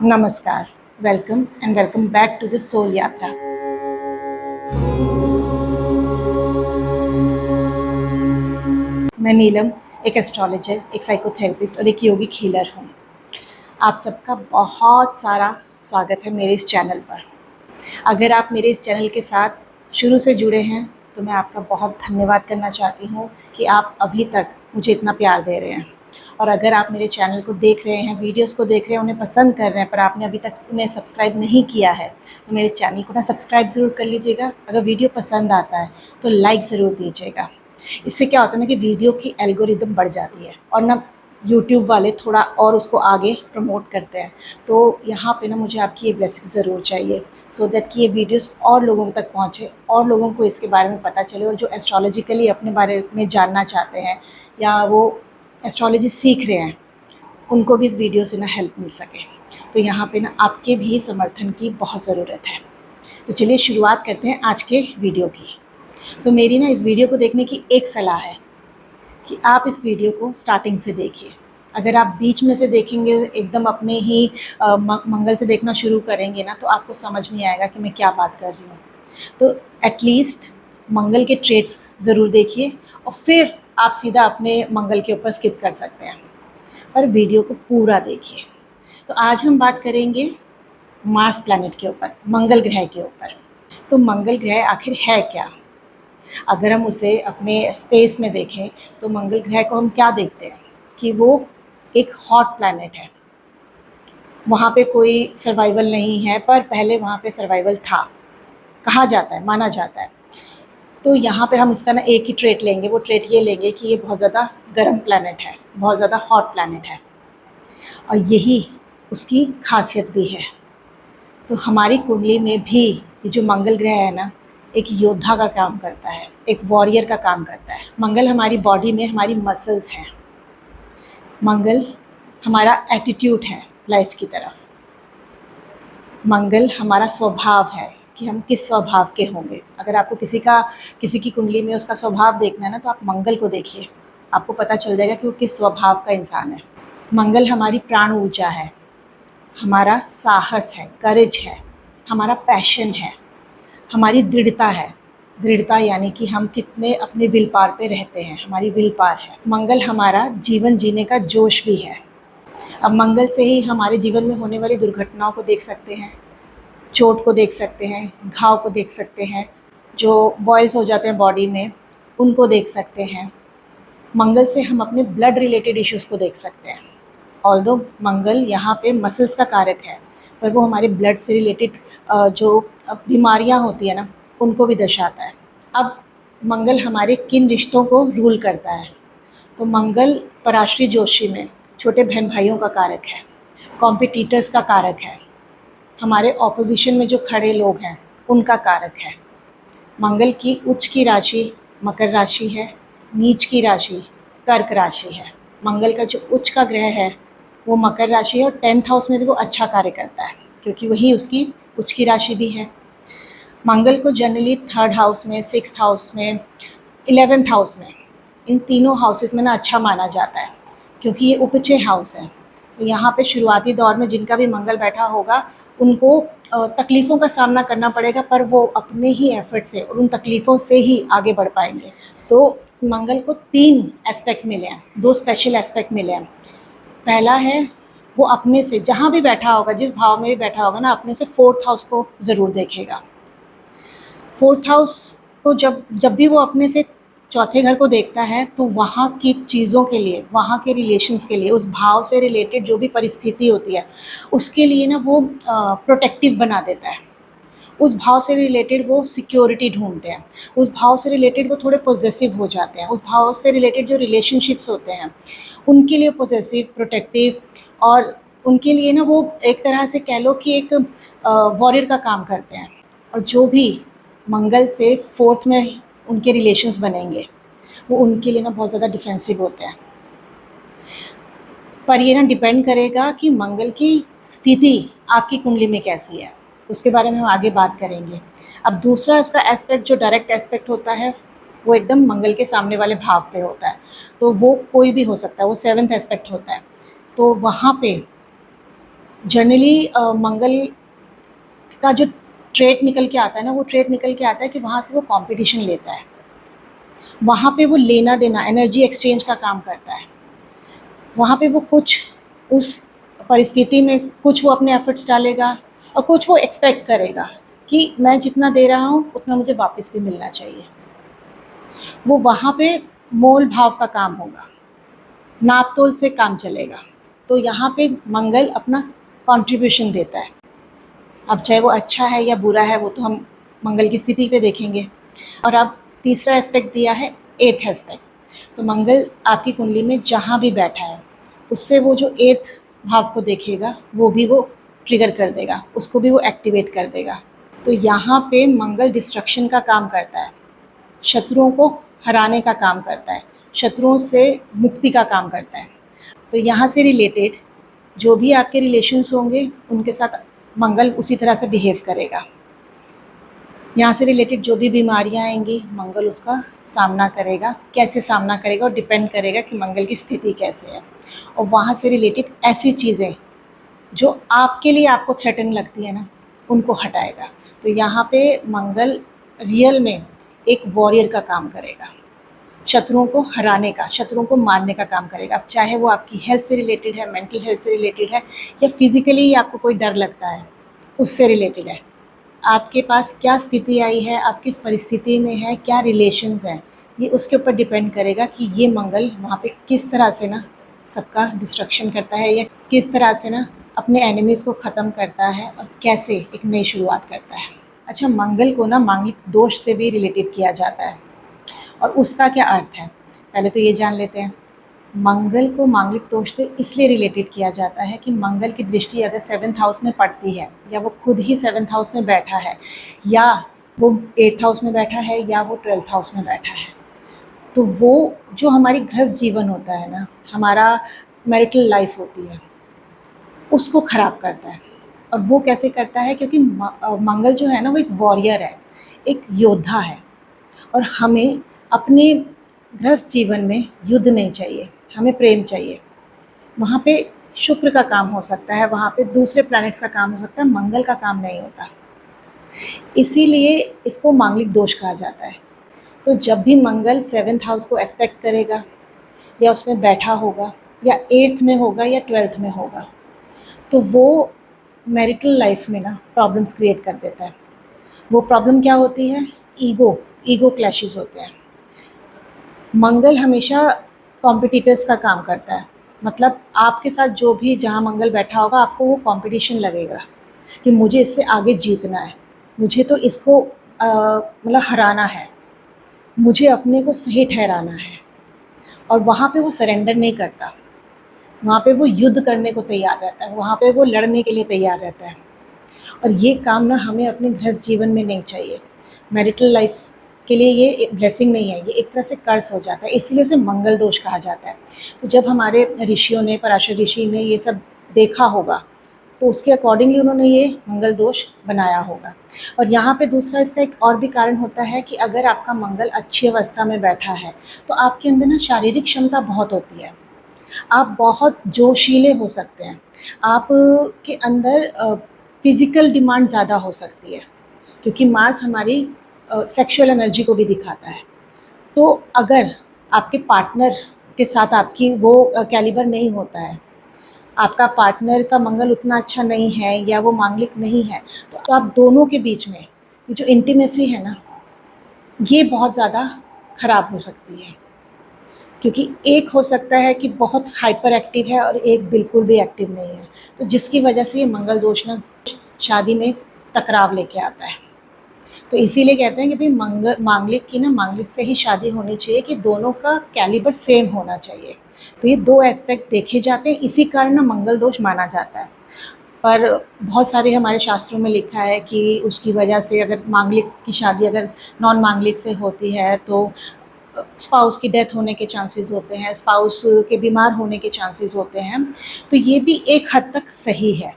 नमस्कार, welcome and welcome back to the soul Yatra. मैं नीलम, एक एस्ट्रोलॉजर, एक साइकोथेरेपिस्ट और एक योगिक हीलर हूँ। आप सबका बहुत सारा स्वागत है मेरे इस चैनल पर। अगर आप मेरे इस चैनल के साथ शुरू से जुड़े हैं तो मैं आपका बहुत धन्यवाद करना चाहती हूँ कि आप अभी तक मुझे इतना प्यार दे रहे हैं। और अगर आप मेरे चैनल को देख रहे हैं, वीडियोस को देख रहे हैं, उन्हें पसंद कर रहे हैं, पर आपने अभी तक उन्हें सब्सक्राइब नहीं किया है, तो मेरे चैनल को ना सब्सक्राइब ज़रूर कर लीजिएगा। अगर वीडियो पसंद आता है तो लाइक ज़रूर दीजिएगा। इससे क्या होता है ना कि वीडियो की एल्गोरिदम बढ़ जाती है और ना यूट्यूब वाले थोड़ा और उसको आगे प्रमोट करते हैं। तो यहाँ पे ना मुझे आपकी ये ब्लेसिंग ज़रूर चाहिए सो दैट कि ये वीडियोस और लोगों तक पहुँचे और लोगों को इसके बारे में पता चले, और जो एस्ट्रोलॉजिकली अपने बारे में जानना चाहते हैं या वो एस्ट्रोलॉजी सीख रहे हैं उनको भी इस वीडियो से ना हेल्प मिल सके। तो यहाँ पे ना आपके भी समर्थन की बहुत ज़रूरत है। तो चलिए शुरुआत करते हैं आज के वीडियो की। तो मेरी ना इस वीडियो को देखने की एक सलाह है कि आप इस वीडियो को स्टार्टिंग से देखिए। अगर आप बीच में से देखेंगे, एकदम अपने ही मंगल से देखना शुरू करेंगे ना, तो आपको समझ नहीं आएगा कि मैं क्या बात कर रही हूँ। तो एटलीस्ट मंगल के ट्रेट्स ज़रूर देखिए और फिर आप सीधा अपने मंगल के ऊपर स्किप कर सकते हैं, पर वीडियो को पूरा देखिए। तो आज हम बात करेंगे मार्स प्लैनेट के ऊपर, मंगल ग्रह के ऊपर। तो मंगल ग्रह आखिर है क्या? अगर हम उसे अपने स्पेस में देखें तो मंगल ग्रह को हम क्या देखते हैं कि वो एक हॉट प्लैनेट है। वहाँ पे कोई सर्वाइवल नहीं है, पर पहले वहाँ पे सर्वाइवल था, कहा जाता है, माना जाता है। तो यहाँ पे हम इसका ना एक ही ट्रेट लेंगे, वो ट्रेट ये लेंगे कि ये बहुत ज़्यादा गर्म प्लैनेट है, बहुत ज़्यादा हॉट प्लैनेट है, और यही उसकी खासियत भी है। तो हमारी कुंडली में भी ये जो मंगल ग्रह है ना, एक योद्धा का काम करता है, एक वॉरियर का काम करता है। मंगल हमारी बॉडी में हमारी मसल्स हैं। मंगल हमारा एटीट्यूड है लाइफ की तरफ। मंगल हमारा स्वभाव है कि हम किस स्वभाव के होंगे। अगर आपको किसी की कुंडली में उसका स्वभाव देखना है ना, तो आप मंगल को देखिए, आपको पता चल जाएगा कि वो किस स्वभाव का इंसान है। मंगल हमारी प्राण ऊर्जा है, हमारा साहस है, करेज है, हमारा पैशन है, हमारी दृढ़ता है। दृढ़ता यानी कि हम कितने अपने विल पावर पे रहते हैं, हमारी विल पावर है। मंगल हमारा जीवन जीने का जोश भी है। अब मंगल से ही हमारे जीवन में होने वाली दुर्घटनाओं को देख सकते हैं, चोट को देख सकते हैं, घाव को देख सकते हैं, जो बॉयल्स हो जाते हैं बॉडी में उनको देख सकते हैं। मंगल से हम अपने ब्लड रिलेटेड इश्यूज़ को देख सकते हैं। ऑल्दो मंगल यहाँ पे मसल्स का कारक है, पर वो हमारे ब्लड से रिलेटेड जो बीमारियाँ होती है ना, उनको भी दर्शाता है। अब मंगल हमारे किन रिश्तों को रूल करता है? तो मंगल पराश्री जोशी में छोटे बहन भाइयों का कारक है, कॉम्पिटिटर्स का कारक है, हमारे ऑपोजिशन में जो खड़े लोग हैं उनका कारक है। मंगल की उच्च की राशि मकर राशि है, नीच की राशि कर्क राशि है। मंगल का जो उच्च का ग्रह है वो मकर राशि है, और 10th हाउस में भी वो अच्छा कार्य करता है क्योंकि वही उसकी उच्च की राशि भी है। मंगल को जनरली 3rd हाउस में, 6th हाउस में, 11th हाउस में, इन तीनों हाउसेस में ना अच्छा माना जाता है क्योंकि ये उपचय हाउस है। तो यहाँ पे शुरुआती दौर में जिनका भी मंगल बैठा होगा उनको तकलीफ़ों का सामना करना पड़ेगा, पर वो अपने ही एफर्ट से और उन तकलीफ़ों से ही आगे बढ़ पाएंगे। तो मंगल को 3 एस्पेक्ट मिले हैं, 2 स्पेशल एस्पेक्ट मिले हैं। पहला है वो अपने से जहाँ भी बैठा होगा, जिस भाव में भी बैठा होगा ना, अपने से 4th हाउस को ज़रूर देखेगा। 4th हाउस को जब भी वो अपने से चौथे घर को देखता है तो वहाँ की चीज़ों के लिए, वहाँ के रिलेशंस के लिए, उस भाव से रिलेटेड जो भी परिस्थिति होती है उसके लिए ना वो प्रोटेक्टिव बना देता है। उस भाव से रिलेटेड वो सिक्योरिटी ढूंढते हैं, उस भाव से रिलेटेड वो थोड़े पॉजेसिव हो जाते हैं, उस भाव से रिलेटेड जो रिलेशनशिप्स होते हैं उनके लिए पॉजेसिव, प्रोटेक्टिव, और उनके लिए ना वो एक तरह से कह लो कि एक वॉरियर का काम करते हैं। और जो भी मंगल से 4th में उनके रिलेशंस बनेंगे वो उनके लिए ना बहुत ज़्यादा डिफेंसिव होते हैं। पर ये ना डिपेंड करेगा कि मंगल की स्थिति आपकी कुंडली में कैसी है, उसके बारे में हम आगे बात करेंगे। अब दूसरा उसका एस्पेक्ट जो डायरेक्ट एस्पेक्ट होता है वो एकदम मंगल के सामने वाले भाव पे होता है, तो वो कोई भी हो सकता है, वो 7th एस्पेक्ट होता है। तो वहाँ पे जनरली मंगल का जो ट्रेट निकल के आता है ना, वो ट्रेट निकल के आता है कि वहाँ से वो कंपटीशन लेता है, वहाँ पे वो लेना देना, एनर्जी एक्सचेंज का काम करता है। वहाँ पे वो कुछ उस परिस्थिति में कुछ वो अपने एफर्ट्स डालेगा और कुछ वो एक्सपेक्ट करेगा कि मैं जितना दे रहा हूँ उतना मुझे वापस भी मिलना चाहिए। वो वहाँ पे मोल भाव का काम होगा, नाप तोल से काम चलेगा। तो यहाँ पे मंगल अपना कंट्रीब्यूशन देता है। अब चाहे वो अच्छा है या बुरा है, वो तो हम मंगल की स्थिति पे देखेंगे। और अब तीसरा एस्पेक्ट दिया है, एट्थ एस्पेक्ट। तो मंगल आपकी कुंडली में जहाँ भी बैठा है, उससे वो जो एट्थ भाव को देखेगा वो भी वो ट्रिगर कर देगा, उसको भी वो एक्टिवेट कर देगा। तो यहाँ पे मंगल डिस्ट्रक्शन का काम करता है, शत्रुओं को हराने का काम करता है, शत्रुओं से मुक्ति का काम करता है। तो यहाँ से रिलेटेड जो भी आपके रिलेशंस होंगे उनके साथ मंगल उसी तरह से बिहेव करेगा। यहाँ से रिलेटेड जो भी बीमारियाँ आएंगी, मंगल उसका सामना करेगा। कैसे सामना करेगा और डिपेंड करेगा कि मंगल की स्थिति कैसे है। और वहाँ से रिलेटेड ऐसी चीज़ें जो आपके लिए आपको थ्रेटन लगती है ना, उनको हटाएगा। तो यहाँ पे मंगल रियल में एक वॉरियर का काम करेगा, शत्रुओं को हराने का, शत्रुओं को मारने का काम करेगा। अब चाहे वो आपकी हेल्थ से रिलेटेड है, मेंटल हेल्थ से रिलेटेड है, या फिजिकली ही आपको कोई डर लगता है उससे रिलेटेड है। आपके पास क्या स्थिति आई है, आप किस परिस्थिति में है, क्या रिलेशंस हैं, ये उसके ऊपर डिपेंड करेगा कि ये मंगल वहाँ पे किस तरह से ना सबका डिस्ट्रक्शन करता है, या किस तरह से ना अपने एनिमीज़ को ख़त्म करता है और कैसे एक नई शुरुआत करता है। अच्छा, मंगल को ना मांगलिक दोष से भी रिलेटेड किया जाता है, और उसका क्या अर्थ है पहले तो ये जान लेते हैं। मंगल को मांगलिक दोष से इसलिए रिलेटेड किया जाता है कि मंगल की दृष्टि अगर 7th हाउस में पड़ती है, या वो खुद ही 7th हाउस में बैठा है, या वो 8th हाउस में बैठा है, या वो 12th हाउस में बैठा है, तो वो जो हमारी गृहस्थ जीवन होता है ना, हमारा मैरिटल लाइफ होती है, उसको ख़राब करता है। और वो कैसे करता है, क्योंकि मंगल जो है ना, वो एक वॉरियर है, एक योद्धा है। और हमें अपने गृहस्थ जीवन में युद्ध नहीं चाहिए, हमें प्रेम चाहिए। वहाँ पे शुक्र का काम हो सकता है, वहाँ पे दूसरे प्लैनेट्स का काम हो सकता है, मंगल का काम नहीं होता। इसीलिए इसको मांगलिक दोष कहा जाता है। तो जब भी मंगल 7th हाउस को एस्पेक्ट करेगा, या उसमें बैठा होगा, या 8th में होगा, या 12th में होगा, तो वो मैरिटल लाइफ में ना प्रॉब्लम्स क्रिएट कर देता है। वो प्रॉब्लम क्या होती है? ईगो क्लैशेस होते हैं। मंगल हमेशा कॉम्पिटिटर्स का काम करता है, मतलब आपके साथ जो भी जहाँ मंगल बैठा होगा, आपको वो कंपटीशन लगेगा कि मुझे इससे आगे जीतना है, मुझे तो इसको मतलब हराना है, मुझे अपने को सही ठहराना है। और वहाँ पे वो सरेंडर नहीं करता, वहाँ पे वो युद्ध करने को तैयार रहता है, वहाँ पे वो लड़ने के लिए तैयार रहता है। और ये काम ना हमें अपने गृहस्थ जीवन में नहीं चाहिए। मैरिटल लाइफ के लिए ये एक ब्लेसिंग नहीं है, ये एक तरह से कर्स हो जाता है, इसीलिए उसे मंगल दोष कहा जाता है। तो जब हमारे ऋषियों ने, पराशर ऋषि ने ये सब देखा होगा, तो उसके अकॉर्डिंगली उन्होंने ये मंगल दोष बनाया होगा। और यहाँ पे दूसरा इसका एक और भी कारण होता है कि अगर आपका मंगल अच्छी अवस्था में बैठा है, तो आपके अंदर ना शारीरिक क्षमता बहुत होती है, आप बहुत जोशीले हो सकते हैं, आप के अंदर फिज़िकल डिमांड ज़्यादा हो सकती है, क्योंकि मार्स हमारी सेक्सुअल एनर्जी को भी दिखाता है। तो अगर आपके पार्टनर के साथ आपकी वो कैलिबर नहीं होता है, आपका पार्टनर का मंगल उतना अच्छा नहीं है, या वो मांगलिक नहीं है, तो आप दोनों के बीच में ये जो इंटीमेसी है ना, ये बहुत ज़्यादा ख़राब हो सकती है। क्योंकि एक हो सकता है कि बहुत हाइपर एक्टिव है और एक बिल्कुल भी एक्टिव नहीं है, तो जिसकी वजह से ये मंगल दोष ना शादी में टकराव लेके आता है। तो इसीलिए कहते हैं कि भाई मांगलिक की ना मांगलिक से ही शादी होनी चाहिए, कि दोनों का कैलिबर सेम होना चाहिए। तो ये दो एस्पेक्ट देखे जाते हैं, इसी कारण ना मंगल दोष माना जाता है। पर बहुत सारे हमारे शास्त्रों में लिखा है कि उसकी वजह से अगर मांगलिक की शादी अगर नॉन मांगलिक से होती है, तो स्पाउस की डेथ होने के चांसेस होते हैं, स्पाउस के बीमार होने के चांसेस होते हैं। तो ये भी एक हद तक सही है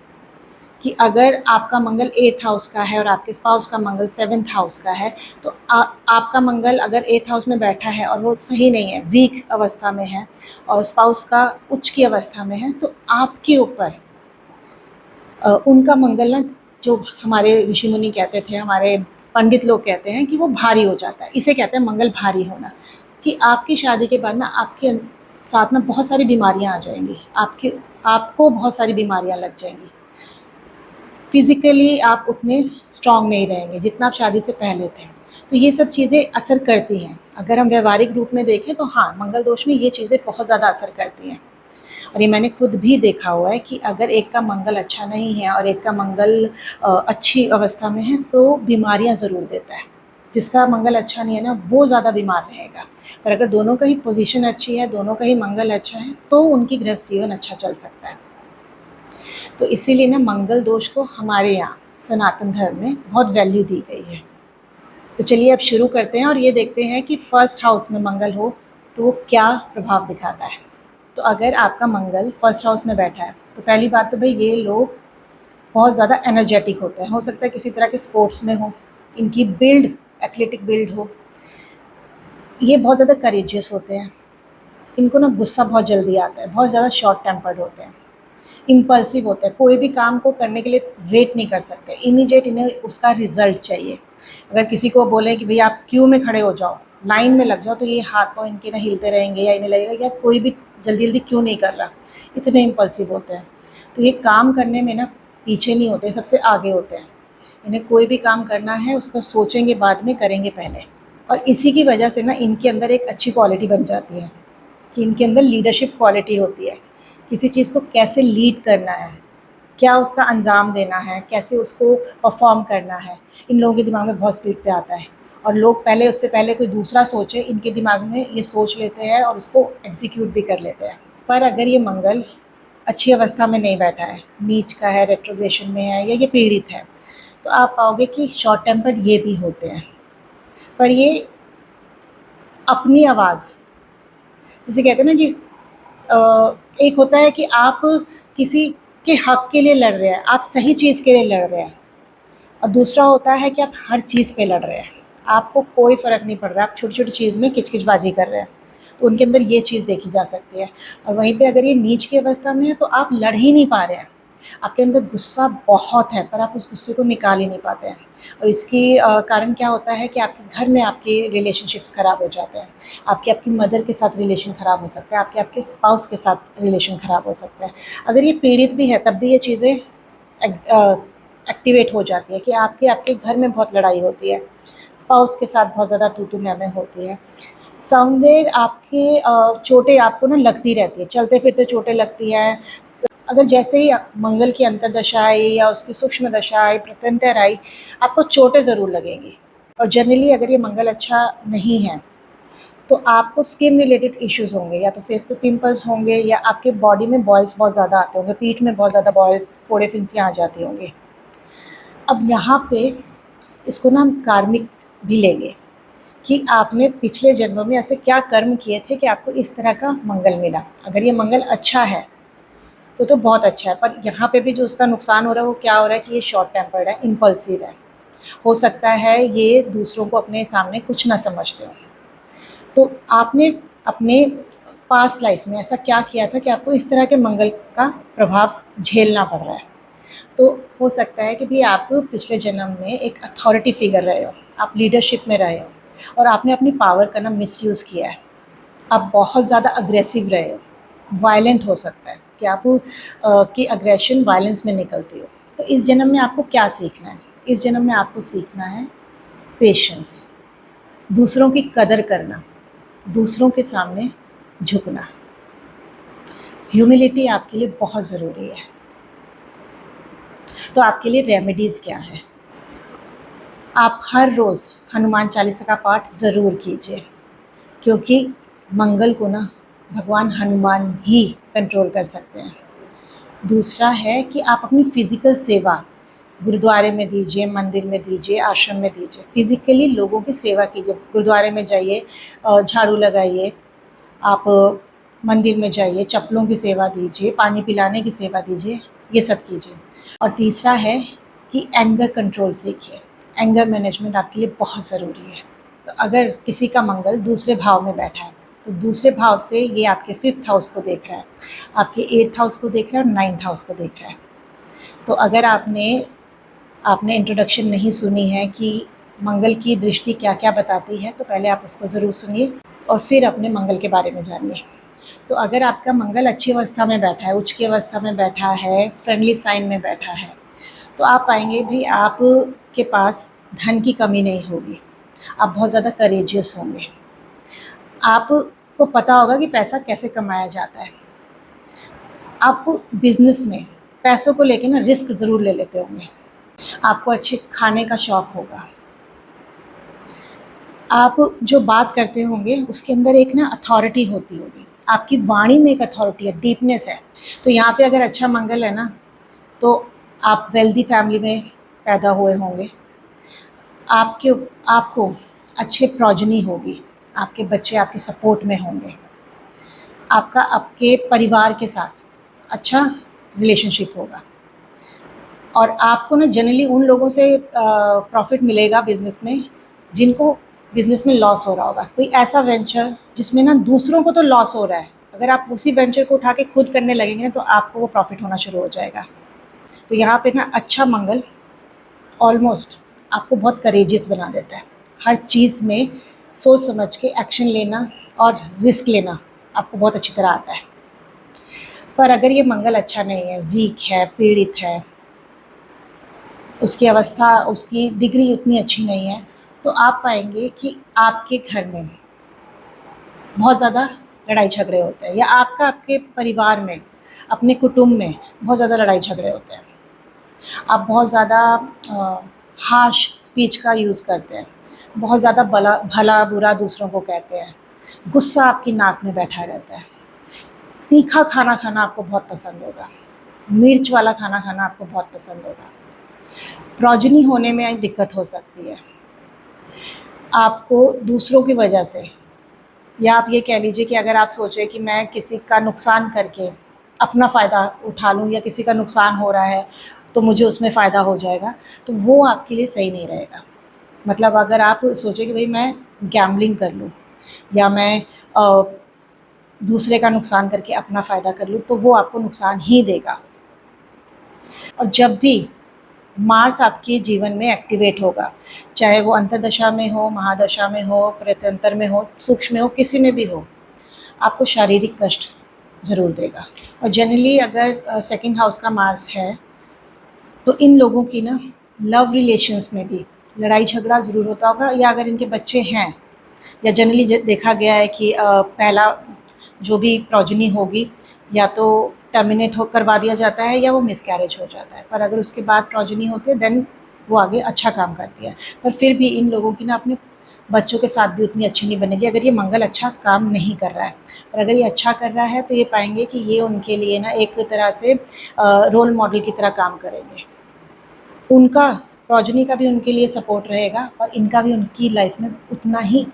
कि अगर आपका मंगल 8th हाउस का है और आपके स्पाउस का मंगल 7th हाउस का है, तो आपका मंगल अगर 8th हाउस में बैठा है और वो सही नहीं है, वीक अवस्था में है, और स्पाउस का उच्च की अवस्था में है, तो आपके ऊपर उनका मंगल ना, जो हमारे ऋषि मुनि कहते थे, हमारे पंडित लोग कहते हैं कि वो भारी हो जाता है। इसे कहते हैं मंगल भारी होना, कि आपकी शादी के बाद ना आपके साथ में बहुत सारी बीमारियां आ जाएंगी, आपको बहुत सारी बीमारियां लग जाएंगी। फिज़िकली आप उतने स्ट्रांग नहीं रहेंगे जितना आप शादी से पहले थे। तो ये सब चीज़ें असर करती हैं। अगर हम व्यवहारिक रूप में देखें तो हाँ, मंगल दोष में ये चीज़ें बहुत ज़्यादा असर करती हैं। और ये मैंने खुद भी देखा हुआ है कि अगर एक का मंगल अच्छा नहीं है और एक का मंगल अच्छी अवस्था में है तो बीमारियां ज़रूर देता है। जिसका मंगल अच्छा नहीं है ना, वो ज़्यादा बीमार रहेगा। पर अगर दोनों का ही पोजीशन अच्छी है, दोनों का ही मंगल अच्छा है, तो उनकी गृहस्थ जीवन अच्छा चल सकता है। तो इसीलिए ना मंगल दोष को हमारे यहाँ सनातन धर्म में बहुत वैल्यू दी गई है। तो चलिए अब शुरू करते हैं और ये देखते हैं कि फर्स्ट हाउस में मंगल हो तो वो क्या प्रभाव दिखाता है। तो अगर आपका मंगल फर्स्ट हाउस में बैठा है तो पहली बात तो भाई, ये लोग बहुत ज़्यादा एनर्जेटिक होते हैं। हो सकता है किसी तरह के स्पोर्ट्स में हो, इनकी बिल्ड एथलेटिक बिल्ड हो। ये बहुत ज़्यादा करेजियस होते हैं। इनको ना गुस्सा बहुत जल्दी आता है, बहुत ज़्यादा शॉर्ट टेम्पर्ड होते हैं, इम्पल्सिव होते हैं। कोई भी काम को करने के लिए वेट नहीं कर सकते, इमीडिएट इन्हें उसका रिजल्ट चाहिए। अगर किसी को बोलें कि भैया आप क्यू में खड़े हो जाओ, लाइन में लग जाओ, तो ये हाथ पाँव इनके ना हिलते रहेंगे या इन्हें लगेगा या कोई भी जल्दी जल्दी क्यों नहीं कर रहा। इतने इम्पल्सिव होते हैं। तो ये काम करने में ना पीछे नहीं होते, सबसे आगे होते हैं। इन्हें कोई भी काम करना है उसका सोचेंगे बाद में, करेंगे पहले। और इसी की वजह से ना इनके अंदर एक अच्छी क्वालिटी बन जाती है कि इनके अंदर लीडरशिप क्वालिटी होती है। किसी चीज़ को कैसे लीड करना है, क्या उसका अंजाम देना है, कैसे उसको परफॉर्म करना है, इन लोगों के दिमाग में बहुत स्पीड पे आता है। और लोग पहले, उससे पहले कोई दूसरा सोचे, इनके दिमाग में ये सोच लेते हैं और उसको एग्जीक्यूट भी कर लेते हैं। पर अगर ये मंगल अच्छी अवस्था में नहीं बैठा है, नीच का है, रेट्रोग्रेशन में है या ये पीड़ित है, तो आप पाओगे कि शॉर्ट टेम्पर्ड ये भी होते हैं। पर ये अपनी आवाज़, जिसे कहते हैं ना कि एक होता है कि आप किसी के हक के लिए लड़ रहे हैं, आप सही चीज़ के लिए लड़ रहे हैं, और दूसरा होता है कि आप हर चीज़ पे लड़ रहे हैं, आपको कोई फ़र्क नहीं पड़ रहा, आप छोटी छोटी चीज़ में किचकिचबाजी कर रहे हैं। तो उनके अंदर ये चीज़ देखी जा सकती है। और वहीं पे अगर ये नीच की अवस्था में है तो आप लड़ ही नहीं पा रहे हैं, आपके अंदर गुस्सा बहुत है पर आप उस गुस्से को निकाल ही नहीं पाते हैं। और इसकी कारण क्या होता है कि आपके घर में आपके रिलेशनशिप्स ख़राब हो जाते हैं, आपकी मदर के साथ रिलेशन ख़राब हो सकता है, आपके स्पाउस के साथ रिलेशन ख़राब हो सकता है। अगर ये पीड़ित भी है तब भी ये चीज़ें एक्टिवेट हो जाती है कि आपके घर में बहुत लड़ाई होती है, स्पाउस के साथ बहुत ज़्यादा तू मैं होती है। समवेयर आपके चोटें आपको ना लगती रहती है, चलते फिरते चोटें लगती हैं। अगर जैसे ही मंगल की अंतर्दशा आई या उसकी सूक्ष्म दशा आई, प्रत्यंतर आई, आपको चोटें ज़रूर लगेंगी। और जनरली अगर ये मंगल अच्छा नहीं है तो आपको स्किन रिलेटेड इश्यूज़ होंगे, या तो फेस पे पिंपल्स होंगे या आपके बॉडी में बॉयल्स बहुत ज़्यादा आते होंगे, पीठ में बहुत ज़्यादा बॉयल्स, फोड़े फिंसियाँ आ जाती होंगी। अब यहाँ पे इसको ना हम कार्मिक भी लेंगे कि आपने पिछले जन्मों में ऐसे क्या कर्म किए थे कि आपको इस तरह का मंगल मिला। अगर ये मंगल अच्छा है तो बहुत अच्छा है, पर यहाँ पे भी जो उसका नुकसान हो रहा है वो क्या हो रहा है कि ये शॉर्ट टेम्पर्ड है, इम्पल्सिव है। हो सकता है ये दूसरों को अपने सामने कुछ ना समझते हो। तो आपने अपने पास्ट लाइफ में ऐसा क्या किया था कि आपको इस तरह के मंगल का प्रभाव झेलना पड़ रहा है। तो हो सकता है कि भी आप पिछले जन्म में एक अथॉरिटी फिगर रहे हो, आप लीडरशिप में रहे हो और आपने अपनी पावर का ना मिसयूज़ किया है। आप बहुत ज़्यादा अग्रेसिव रहे हो, वायलेंट हो सकता है कि आप की अग्रेशन वायलेंस में निकलती हो। तो इस जन्म में आपको क्या सीखना है? इस जन्म में आपको सीखना है पेशेंस, दूसरों की कदर करना, दूसरों के सामने झुकना। ह्यूमिलिटी आपके लिए बहुत ज़रूरी है। तो आपके लिए रेमेडीज़ क्या है? आप हर रोज़ हनुमान चालीसा का पाठ ज़रूर कीजिए, क्योंकि मंगल को ना भगवान हनुमान ही कंट्रोल कर सकते हैं। दूसरा है कि आप अपनी फ़िज़िकल सेवा गुरुद्वारे में दीजिए, मंदिर में दीजिए, आश्रम में दीजिए। फ़िज़िकली लोगों की सेवा कीजिए, गुरुद्वारे में जाइए, झाड़ू लगाइए, आप मंदिर में जाइए, चप्पलों की सेवा दीजिए, पानी पिलाने की सेवा दीजिए, ये सब कीजिए। और तीसरा है कि एंगर कंट्रोल सीखिए। एंगर मैनेजमेंट आपके लिए बहुत ज़रूरी है। तो अगर किसी का मंगल दूसरे भाव में बैठा है तो दूसरे भाव से ये आपके 5th हाउस को देख रहा है, आपके 8th हाउस को देख रहा है और 9th हाउस को देख रहा है। तो अगर आपने आपने इंट्रोडक्शन नहीं सुनी है कि मंगल की दृष्टि क्या क्या बताती है, तो पहले आप उसको ज़रूर सुनिए और फिर अपने मंगल के बारे में जानिए। तो अगर आपका मंगल अच्छी अवस्था में बैठा है, उच्च की अवस्था में बैठा है, फ्रेंडली साइन में बैठा है, तो आप पाएंगे भी आपके पास धन की कमी नहीं होगी। आप बहुत ज़्यादा करेजियस होंगे। आपको पता होगा कि पैसा कैसे कमाया जाता है। आप बिजनेस में पैसों को लेके ना रिस्क ज़रूर ले लेते होंगे। आपको अच्छे खाने का शौक़ होगा। आप जो बात करते होंगे उसके अंदर एक ना अथॉरिटी होती होगी। आपकी वाणी में एक अथॉरिटी है, डीपनेस है। तो यहाँ पे अगर अच्छा मंगल है ना, तो आप वेल्दी फैमिली में पैदा हुए होंगे। आपके आपको अच्छे प्रोजनी होगी। आपके बच्चे आपके सपोर्ट में होंगे। आपका आपके परिवार के साथ अच्छा रिलेशनशिप होगा। और आपको ना जनरली उन लोगों से प्रॉफिट मिलेगा बिज़नेस में जिनको बिज़नेस में लॉस हो रहा होगा। कोई ऐसा वेंचर जिसमें ना दूसरों को तो लॉस हो रहा है, अगर आप उसी वेंचर को उठा के खुद करने लगेंगे तो आपको वो प्रॉफिट होना शुरू हो जाएगा। तो यहाँ पे ना अच्छा मंगल ऑलमोस्ट आपको बहुत करेजियस बना देता है। हर चीज़ में सोच समझ के एक्शन लेना और रिस्क लेना आपको बहुत अच्छी तरह आता है। पर अगर ये मंगल अच्छा नहीं है, वीक है, पीड़ित है, उसकी अवस्था, उसकी डिग्री उतनी अच्छी नहीं है, तो आप पाएंगे कि आपके घर में बहुत ज़्यादा लड़ाई झगड़े होते हैं, या आपके परिवार में, अपने कुटुंब में बहुत ज़्यादा लड़ाई झगड़े होते हैं। आप बहुत ज़्यादा हार्श स्पीच का यूज़ करते हैं, बहुत ज़्यादा भला बुरा दूसरों को कहते हैं, गुस्सा आपकी नाक में बैठा रहता है। तीखा खाना खाना आपको बहुत पसंद होगा, मिर्च वाला खाना खाना आपको बहुत पसंद होगा। प्रोजनी होने में दिक्कत हो सकती है आपको दूसरों की वजह से, या आप ये कह लीजिए कि अगर आप सोचें कि मैं किसी का नुकसान करके अपना फ़ायदा उठा लूँ, या किसी का नुकसान हो रहा है तो मुझे उसमें फ़ायदा हो जाएगा, तो वो आपके लिए सही नहीं रहेगा। मतलब अगर आप सोचें कि भाई मैं गैम्बलिंग कर लूँ, या मैं दूसरे का नुकसान करके अपना फ़ायदा कर लूँ, तो वो आपको नुकसान ही देगा। और जब भी मार्स आपके जीवन में एक्टिवेट होगा, चाहे वो अंतर्दशा में हो, महादशा में हो, प्रत्यंतर में हो, सूक्ष्म में हो, किसी में भी हो, आपको शारीरिक कष्ट ज़रूर देगा। और जनरली अगर सेकंड हाउस का मार्स है, तो इन लोगों की ना लव रिलेशंस में भी लड़ाई झगड़ा ज़रूर होता होगा, या अगर इनके बच्चे हैं, या जनरली देखा गया है कि पहला जो भी प्रोजनी होगी या तो टर्मिनेट हो करवा दिया जाता है, या वो मिसकैरेज हो जाता है। पर अगर उसके बाद प्रोजनी होते हैं देन वो आगे अच्छा काम करती है। पर फिर भी इन लोगों की ना अपने बच्चों के साथ भी उतनी अच्छी नहीं बनेगी अगर ये मंगल अच्छा काम नहीं कर रहा है। और अगर ये अच्छा कर रहा है तो ये पाएंगे कि ये उनके लिए ना एक तरह से रोल मॉडल की तरह काम करेंगे। उनका प्रोजनी का भी उनके लिए सपोर्ट रहेगा, और इनका भी उनकी लाइफ में उतना ही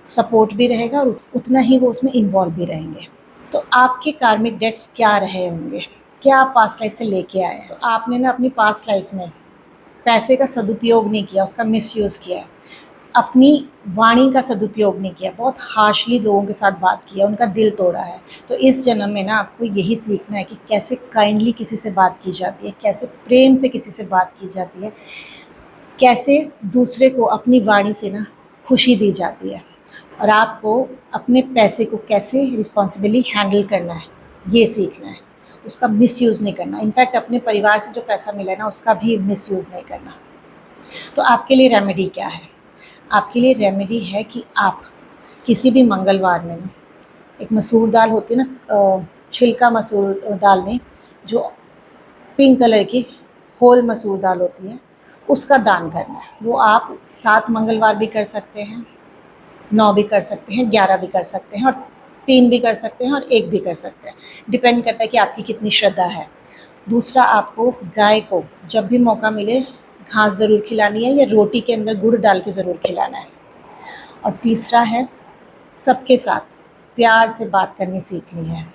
सपोर्ट भी रहेगा, और उतना ही वो उसमें इन्वॉल्व भी रहेंगे। तो आपके कार्मिक डेट्स क्या रहे होंगे, क्या आप पास्ट लाइफ से लेके आए हैं? तो आपने ना अपनी पास्ट लाइफ में पैसे का सदुपयोग नहीं किया, उसका मिसयूज़ किया है, अपनी वाणी का सदुपयोग नहीं किया, बहुत हार्शली लोगों के साथ बात किया, उनका दिल तोड़ा है। तो इस जन्म में ना आपको यही सीखना है कि कैसे काइंडली किसी से बात की जाती है, कैसे प्रेम से किसी से बात की जाती है, कैसे दूसरे को अपनी वाणी से ना खुशी दी जाती है, और आपको अपने पैसे को कैसे रिस्पॉन्सिबली हैंडल करना है, ये सीखना है। उसका मिसयूज़ नहीं करना। इनफैक्ट अपने परिवार से जो पैसा मिला है ना, उसका भी मिसयूज़ नहीं करना। तो आपके लिए रेमेडी क्या है? आपके लिए रेमेडी है कि आप किसी भी मंगलवार में ना, एक मसूर दाल होती है ना, छिलका मसूर दाल में जो पिंक कलर की होल मसूर दाल होती है, उसका दान करना है। वो आप 7 मंगलवार भी कर सकते हैं, 9 भी कर सकते हैं, 11 भी कर सकते हैं, और 3 भी कर सकते हैं, और 1 भी कर सकते हैं। डिपेंड करता है कि आपकी कितनी श्रद्धा है। दूसरा, आपको गाय को जब भी मौका मिले घास ज़रूर खिलानी है, या रोटी के अंदर गुड़ डाल के ज़रूर खिलाना है। और तीसरा है, सबके साथ प्यार से बात करनी सीखनी है,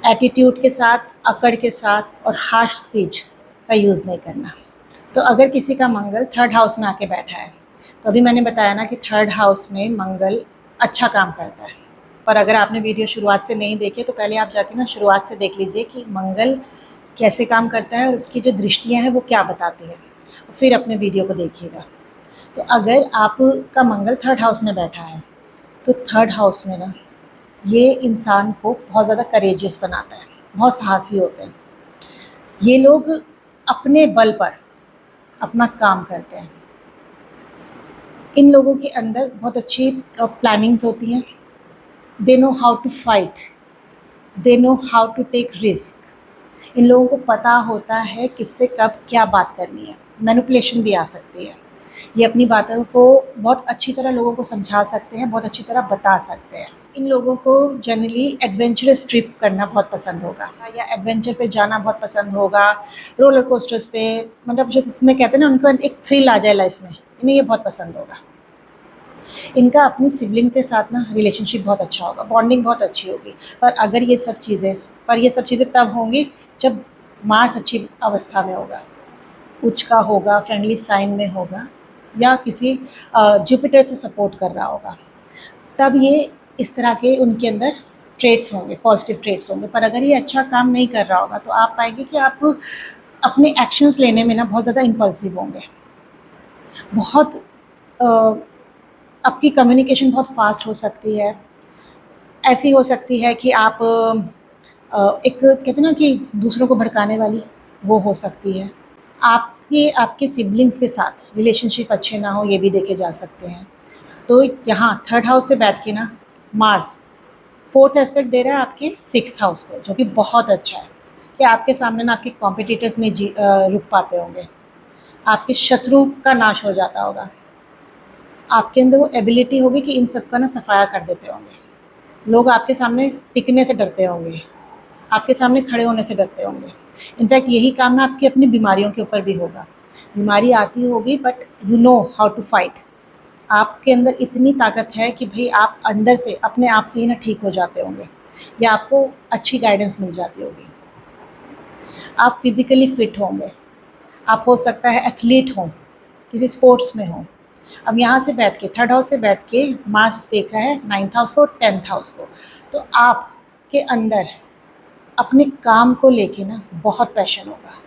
एटीट्यूड के साथ, अकड़ के साथ, और हार्श स्पीच का यूज़ नहीं करना। तो अगर किसी का मंगल 3rd हाउस में आके बैठा है, तो अभी मैंने बताया ना कि 3rd हाउस में मंगल अच्छा काम करता है। पर अगर आपने वीडियो शुरुआत से नहीं देखी तो पहले आप जाके ना शुरुआत से देख लीजिए कि मंगल कैसे काम करता है और उसकी जो दृष्टियाँ हैं वो क्या बताती है, फिर अपने वीडियो को देखिएगा। तो अगर आपका मंगल थर्ड हाउस में बैठा है तो थर्ड हाउस में ना ये इंसान को बहुत ज़्यादा करेजियस बनाता है, बहुत साहसी होते हैं ये लोग। अपने बल पर अपना काम करते हैं। इन लोगों के अंदर बहुत अच्छी प्लानिंग्स होती हैं। They know how to fight, they know how to take risk. इन लोगों को पता होता है किससे कब क्या बात करनी है। मैनिपुलेशन भी आ सकती है। ये अपनी बातों को बहुत अच्छी तरह लोगों को समझा सकते हैं, बहुत अच्छी तरह बता सकते हैं। इन लोगों को जनरली एडवेंचरस ट्रिप करना बहुत पसंद होगा या एडवेंचर पे जाना बहुत पसंद होगा, रोलर कोस्टर्स पे, मतलब जो इसमें कहते हैं ना उनको एक थ्रिल आ जाए लाइफ में, इन्हें ये बहुत पसंद होगा। इनका अपनी सिबलिंग के साथ ना रिलेशनशिप बहुत अच्छा होगा, बॉन्डिंग बहुत अच्छी होगी। पर ये सब चीज़ें तब होंगी जब मार्स अच्छी अवस्था में होगा, उच्च का होगा, फ्रेंडली साइन में होगा या किसी जुपिटर से सपोर्ट कर रहा होगा, तब ये इस तरह के उनके अंदर ट्रेट्स होंगे, पॉजिटिव ट्रेट्स होंगे। पर अगर ये अच्छा काम नहीं कर रहा होगा तो आप पाएंगे कि आप अपने एक्शंस लेने में ना बहुत ज़्यादा इम्पल्सिव होंगे, बहुत आपकी कम्युनिकेशन बहुत फास्ट हो सकती है। ऐसी हो सकती है कि आप एक कहते हैं ना कि दूसरों को भड़काने वाली, वो हो सकती है। आपके सिबलिंग्स के साथ रिलेशनशिप अच्छे ना हो, ये भी देखे जा सकते हैं। तो यहाँ थर्ड हाउस से बैठ के ना मार्स फोर्थ एस्पेक्ट दे रहा है आपके सिक्स्थ हाउस को, जो कि बहुत अच्छा है कि आपके सामने ना आपके कॉम्पिटिटर्स नहीं रुक पाते होंगे, आपके शत्रु का नाश हो जाता होगा। आपके अंदर वो एबिलिटी होगी कि इन सब का ना सफाया कर देते होंगे। लोग आपके सामने टिकने से डरते होंगे, आपके सामने खड़े होने से डरते होंगे। इनफैक्ट यही काम ना आपकी अपनी बीमारियों के ऊपर भी होगा। बीमारी आती होगी but you know how to fight. आपके अंदर इतनी ताकत है कि भाई आप अंदर से अपने आप से ही ना ठीक हो जाते होंगे या आपको अच्छी गाइडेंस मिल जाती होगी। आप फिज़िकली फिट होंगे, आप हो सकता है एथलीट हों, किसी स्पोर्ट्स में हों। अब यहाँ से बैठ के थर्ड हाउस से बैठ के मार्स देख रहा है नाइन्थ हाउस को, टेंथ हाउस को, तो आपके अंदर अपने काम को लेके ना बहुत पैशन होगा।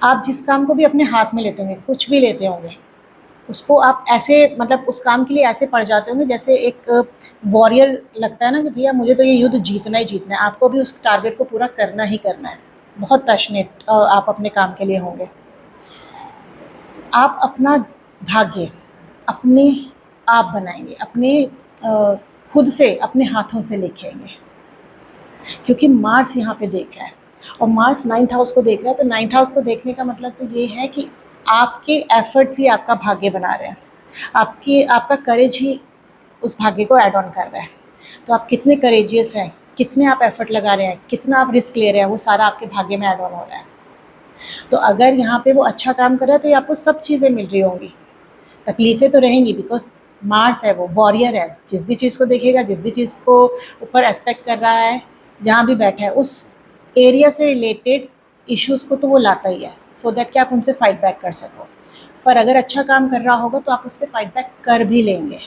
आप जिस काम को भी अपने हाथ में लेते होंगे, कुछ भी लेते होंगे, उसको आप ऐसे मतलब उस काम के लिए ऐसे पड़ जाते होंगे जैसे एक वॉरियर लगता है ना कि भैया मुझे तो ये युद्ध जीतना ही जीतना है। आपको भी उस टारगेट को पूरा करना ही करना है। बहुत पैशनेट आप अपने काम के लिए होंगे। आप अपना भाग्य अपने आप बनाएंगे, अपने खुद से अपने हाथों से लिखेंगे, क्योंकि मार्स यहाँ पे देख रहा है और मार्स नाइन्थ हाउस को देख रहा है। तो नाइन्थ हाउस को देखने का मतलब तो ये है कि आपके एफर्ट्स ही आपका भाग्य बना रहे हैं, आपका करेज ही उस भाग्य को ऐड ऑन कर रहा है। तो आप कितने करेजियस हैं, कितने आप एफर्ट लगा रहे हैं, कितना आप रिस्क ले रहे हैं, वो सारा आपके भाग्य में ऐड ऑन हो रहा है। तो अगर यहाँ पे वो अच्छा काम कर रहा है तो ये आपको सब चीज़ें मिल रही होंगी। तकलीफ़ें तो रहेंगी बिकॉज मार्स है, वो वॉरियर है। जिस भी चीज़ को देखेगा, जिस भी चीज़ को ऊपर एस्पेक्ट कर रहा है, जहाँ भी बैठा है, उस एरिया से रिलेटेड इश्यूज़ को तो वो लाता ही है, सो दैट कि आप उनसे फाइट बैक कर सको। पर अगर अच्छा काम कर रहा होगा तो आप उससे फाइट बैक कर भी लेंगे।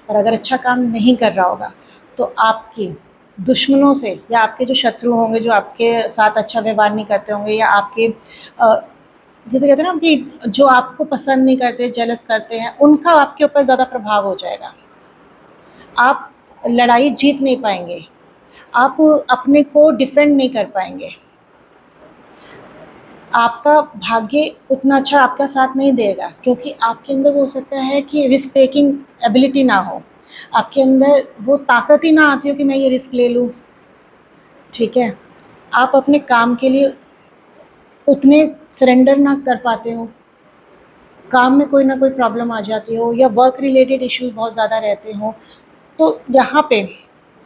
पर अगर अच्छा काम नहीं कर रहा होगा तो आपकी दुश्मनों से या आपके जो शत्रु होंगे, जो आपके साथ अच्छा व्यवहार नहीं करते होंगे, या आपके जैसे कहते हैं ना कि जो आपको पसंद नहीं करते, जेलस करते हैं, उनका आपके ऊपर ज़्यादा प्रभाव हो जाएगा। आप लड़ाई जीत नहीं पाएंगे, आप अपने को डिफेंड नहीं कर पाएंगे, आपका भाग्य उतना अच्छा आपका साथ नहीं देगा, क्योंकि आपके अंदर वो हो सकता है कि रिस्क टेकिंग एबिलिटी ना हो, आपके अंदर वो ताकत ही ना आती हो कि मैं ये रिस्क ले लूँ। ठीक है, आप अपने काम के लिए उतने सरेंडर ना कर पाते हो, काम में कोई ना कोई प्रॉब्लम आ जाती हो, या वर्क रिलेटेड इश्यूज़ बहुत ज़्यादा रहते हो। तो यहाँ पे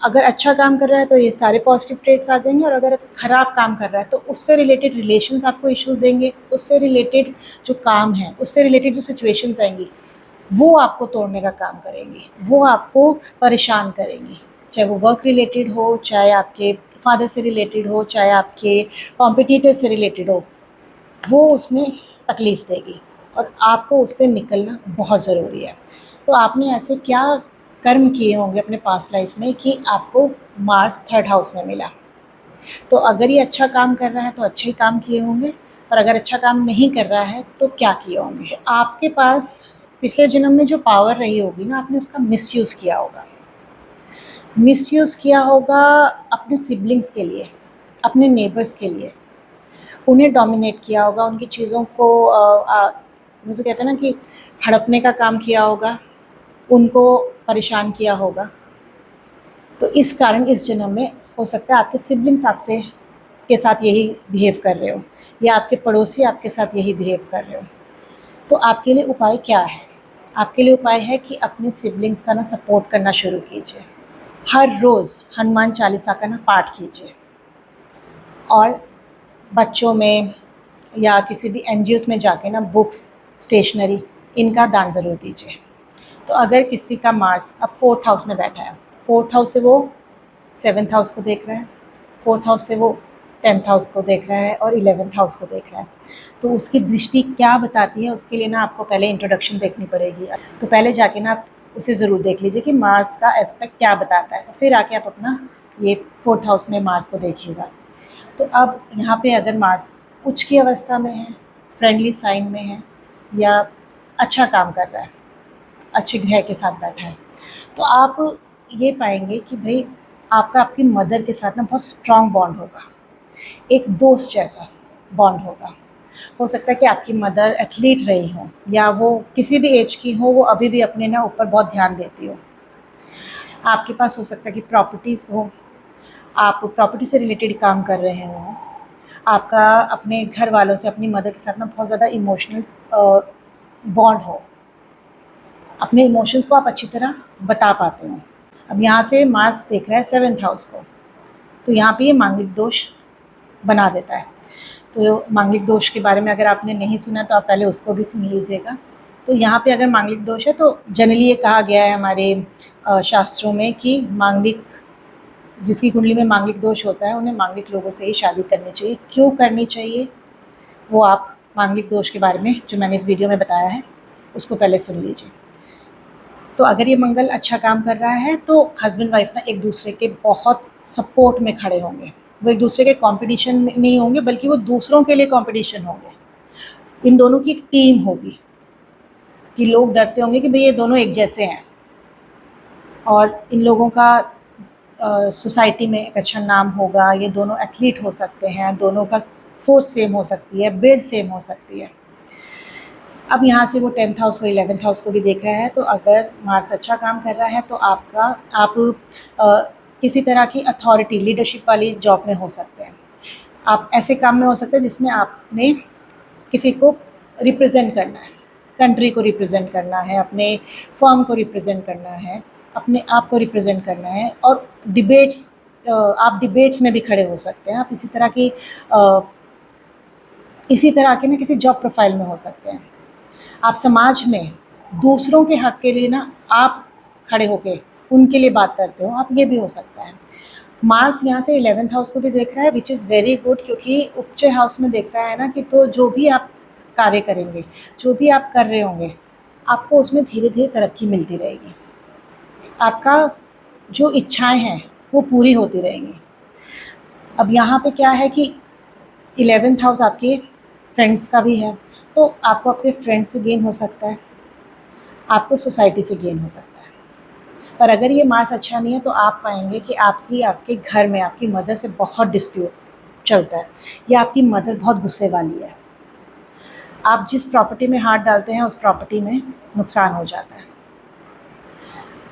अगर अच्छा काम कर रहा है तो ये सारे पॉजिटिव ट्रेट्स आ जाएंगे, और अगर ख़राब काम कर रहा है तो उससे रिलेटेड रिलेशंस आपको इश्यूज़ देंगे, उससे रिलेटेड जो काम है, उससे रिलेटेड जो सिचुएशंस आएंगी वो आपको तोड़ने का काम करेंगी, वो आपको परेशान करेंगी। चाहे वो वर्क रिलेटेड हो, चाहे आपके फादर से रिलेटेड हो, चाहे आपके कॉम्पिटिटर से रिलेटेड हो, वो उसमें तकलीफ़ देगी और आपको उससे निकलना बहुत ज़रूरी है। तो आपने ऐसे क्या कर्म किए होंगे अपने पास्ट लाइफ में कि आपको मार्स थर्ड हाउस में मिला। तो अगर ये अच्छा काम कर रहा है तो अच्छे ही काम किए होंगे, और अगर अच्छा काम नहीं कर रहा है तो क्या किए होंगे। तो आपके पास पिछले जन्म में जो पावर रही होगी ना, आपने उसका मिसयूज़ किया होगा। मिसयूज़ किया होगा अपने सिबलिंग्स के लिए, अपने नेबर्स के लिए, उन्हें डोमिनेट किया होगा, उनकी चीज़ों को मुझे कहते हैं ना कि हड़पने का काम किया होगा, उनको परेशान किया होगा। तो इस कारण इस जन्म में हो सकता है आपके सिबलिंग्स आपसे के साथ यही बिहेव कर रहे हो, या आपके पड़ोसी आपके साथ यही बिहेव कर रहे हो। तो आपके लिए उपाय क्या है? आपके लिए उपाय है कि अपने सिबलिंग्स का ना सपोर्ट करना शुरू कीजिए। हर रोज़ हनुमान चालीसा का ना पाठ कीजिए, और बच्चों में या किसी भी एनजीओज़ में जाके ना बुक्स, स्टेशनरी, इनका दान ज़रूर दीजिए। तो अगर किसी का मार्स अब 4th हाउस में बैठा है, 4th हाउस से वो 7th हाउस को देख रहा है, 4th हाउस से वो 10th हाउस को देख रहा है, और 11th हाउस को देख रहा है। तो उसकी दृष्टि क्या बताती है, उसके लिए ना आपको पहले इंट्रोडक्शन देखनी पड़ेगी। तो पहले जाके ना आप उसे ज़रूर देख लीजिए कि मार्स का एस्पेक्ट क्या बताता है, फिर आके आप अपना ये 4th हाउस में मार्स को देखिएगा। तो अब यहाँ पे अगर मार्स उच्च की अवस्था में है, फ्रेंडली साइन में है, या अच्छा काम कर रहा है, अच्छे ग्रह के साथ बैठा है, तो आप ये पाएंगे कि भाई आपका आपकी मदर के साथ ना बहुत स्ट्रॉन्ग बॉन्ड होगा, एक दोस्त जैसा बॉन्ड होगा। हो सकता है कि आपकी मदर एथलीट रही हो, या वो किसी भी एज की हो, वो अभी भी अपने ना ऊपर बहुत ध्यान देती हो। आपके पास हो सकता है कि प्रॉपर्टीज़ हो, आप प्रॉपर्टी से रिलेटेड काम कर रहे हो, आपका अपने घर वालों से, अपनी मदर के साथ ना बहुत ज़्यादा इमोशनल बॉन्ड हो, अपने इमोशंस को आप अच्छी तरह बता पाते हो। अब यहाँ से मार्स देख रहा है 7th हाउस को, तो यहाँ पे ये मांगलिक दोष बना देता है। तो मांगलिक दोष के बारे में अगर आपने नहीं सुना तो आप पहले उसको भी सुन लीजिएगा। तो यहाँ पे अगर मांगलिक दोष है तो जनरली ये कहा गया है हमारे शास्त्रों में कि मांगलिक, जिसकी कुंडली में मांगलिक दोष होता है, उन्हें मांगलिक लोगों से ही शादी करनी चाहिए। क्यों करनी चाहिए, वो आप मांगलिक दोष के बारे में जो मैंने इस वीडियो में बताया है उसको पहले सुन लीजिए। तो अगर ये मंगल अच्छा काम कर रहा है तो हस्बैंड वाइफ ना एक दूसरे के बहुत सपोर्ट में खड़े होंगे। वो एक दूसरे के कंपटीशन में नहीं होंगे, बल्कि वो दूसरों के लिए कंपटीशन होंगे। इन दोनों की एक टीम होगी कि लोग डरते होंगे कि भाई ये दोनों एक जैसे हैं, और इन लोगों का सोसाइटी में एक अच्छा नाम होगा। ये दोनों एथलीट हो सकते हैं, दोनों का सोच सेम हो सकती है, बिल्ड सेम हो सकती है। अब यहाँ से वो 10th हाउस और 11th हाउस को भी देख रहा है, तो अगर मार्स अच्छा काम कर रहा है तो आप किसी तरह की अथॉरिटी, लीडरशिप वाली जॉब में हो सकते हैं। आप ऐसे काम में हो सकते हैं जिसमें आपने किसी को रिप्रेजेंट करना है, कंट्री को रिप्रेजेंट करना है, अपने फर्म को रिप्रेजेंट करना है, अपने आप को रिप्रेजेंट करना है, और डिबेट्स, आप डिबेट्स में भी खड़े हो सकते हैं। आप इसी तरह के ना किसी जॉब प्रोफाइल में हो सकते हैं। आप समाज में दूसरों के हक के लिए ना आप खड़े होके उनके लिए बात करते हो, आप ये भी हो सकता है। मार्स यहाँ से 11th हाउस को भी देख रहा है, विच इज़ वेरी गुड, क्योंकि उच्च हाउस में देखता है ना कि तो जो भी आप कार्य करेंगे, जो भी आप कर रहे होंगे, आपको उसमें धीरे धीरे तरक्की मिलती रहेगी। आपका जो इच्छाएं हैं वो पूरी होती रहेंगी। अब यहाँ पे क्या है कि 11th हाउस आपके फ्रेंड्स का भी है, तो आपको अपने फ्रेंड से गेन हो सकता है, आपको सोसाइटी से गेन हो सकता है। पर अगर ये मार्स अच्छा नहीं है तो आप पाएंगे कि आपके घर में आपकी मदर से बहुत डिस्प्यूट चलता है, या आपकी मदर बहुत गुस्से वाली है। आप जिस प्रॉपर्टी में हाथ डालते हैं उस प्रॉपर्टी में नुकसान हो जाता है।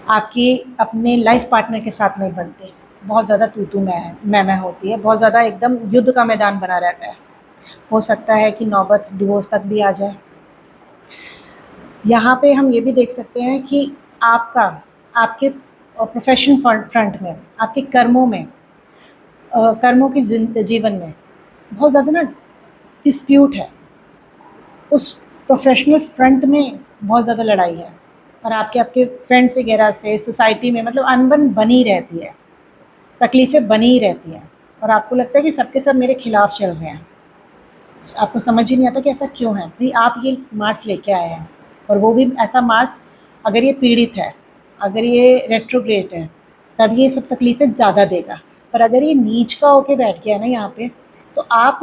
आपकी अपने लाइफ पार्टनर के साथ नहीं बनती, बहुत ज़्यादा तू मैं होती है, बहुत ज़्यादा एकदम युद्ध का मैदान बना रहता है। हो सकता है कि नौबत डिवोर्स तक भी आ जाए। यहाँ पे हम ये भी देख सकते हैं कि आपके प्रोफेशन फ्रंट में, आपके कर्मों में, कर्मों के जीवन में बहुत ज़्यादा ना डिस्प्यूट है। उस प्रोफेशनल फ्रंट में बहुत ज़्यादा लड़ाई है, और आपके फ्रेंड्स वगैरह से, सोसाइटी में मतलब अनबन बनी रहती है, तकलीफ़ें बनी रहती हैं, और आपको लगता है कि सबके सब मेरे खिलाफ़ चल रहे हैं। आपको समझ ही नहीं आता कि ऐसा क्यों है। भाई आप ये मार्स लेके आए हैं, और वो भी ऐसा मार्स, अगर ये पीड़ित है, अगर ये रेट्रोग्रेड है, तब ये सब तकलीफ़ें ज़्यादा देगा। पर अगर ये नीच का होके बैठ गया ना यहाँ पे, तो आप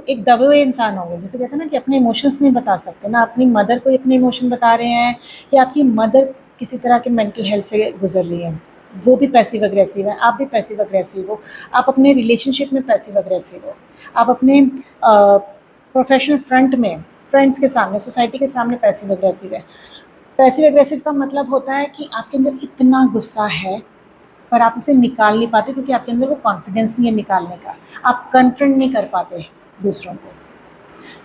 एक दबे हुए इंसान होंगे। जैसे कहते हैं ना कि अपने इमोशंस नहीं बता सकते ना, अपनी मदर को अपने इमोशन बता रहे हैं, या आपकी मदर किसी तरह के मेंटल हेल्थ से गुजर रही है, वो भी पैसिव अग्रेसिव है, आप भी पैसिव अग्रेसिव हो, आप अपने रिलेशनशिप में पैसिव अग्रेसिव हो, आप अपने प्रोफेशनल फ्रंट में, फ्रेंड्स के सामने, सोसाइटी के सामने पैसिव अग्रेसिव है। पैसिव एग्रेसिव का मतलब होता है कि आपके अंदर इतना गुस्सा है पर आप उसे निकाल नहीं पाते, क्योंकि आपके अंदर वो कॉन्फिडेंस नहीं है निकालने का, आप कन्फ्रंट नहीं कर पाते दूसरों को।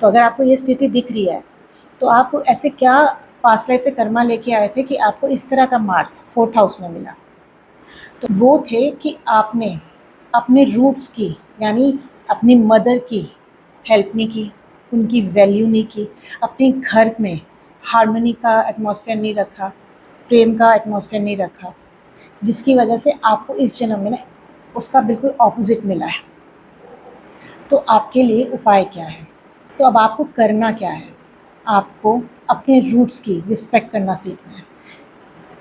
तो अगर आपको ये स्थिति दिख रही है, तो आप ऐसे क्या पास्ट लाइफ से कर्मा लेके आए थे कि आपको इस तरह का मार्स 4th हाउस में मिला। तो वो थे कि आपने अपने रूट्स की, यानी अपनी मदर की हेल्प नहीं की, उनकी वैल्यू नहीं की, अपने घर में हार्मनी का एटमॉस्फेयर नहीं रखा, प्रेम का एटमॉस्फेयर नहीं रखा, जिसकी वजह से आपको इस जन्म में ना उसका बिल्कुल ऑपोजिट मिला है। तो आपके लिए उपाय क्या है? तो अब आपको करना क्या है? आपको अपने रूट्स की रिस्पेक्ट करना सीखना है,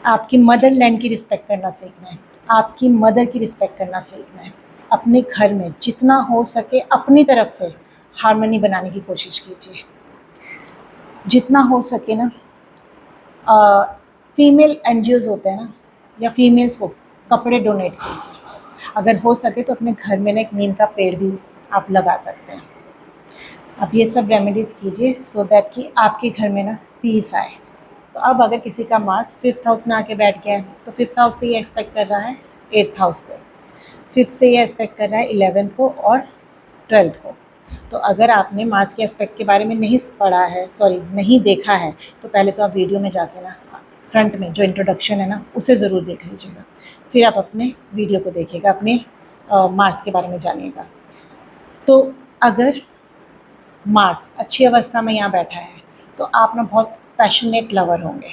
आपकी मदर लैंड की रिस्पेक्ट करना सीखना है, आपकी मदर की रिस्पेक्ट करना सीखना है। अपने घर में जितना हो सके अपनी तरफ से हार्मनी बनाने की कोशिश कीजिए, जितना हो सके ना। फीमेल एनजीओज़ होते हैं ना, या फीमेल्स को कपड़े डोनेट कीजिए। अगर हो सके तो अपने घर में ना एक नीम का पेड़ भी आप लगा सकते हैं। आप ये सब रेमेडीज़ कीजिए सो दैट कि आपके घर में ना पीस आए। तो अब अगर किसी का मार्स 5th हाउस में आके बैठ गया है, तो 5th हाउस से ये एक्सपेक्ट कर रहा है 8th हाउस को, 5th से ये एक्सपेक्ट कर रहा है 11th को और 12th को। तो अगर आपने मार्स के एस्पेक्ट के बारे में नहीं पढ़ा है, नहीं देखा है, तो पहले तो आप वीडियो में जाके ना फ्रंट में जो इंट्रोडक्शन है ना उसे ज़रूर देख लीजिएगा, फिर आप अपने वीडियो को देखिएगा, अपने मार्स के बारे में जानिएगा। तो अगर मार्स अच्छी अवस्था में यहाँ बैठा है, तो आप ना बहुत पैशनेट लवर होंगे,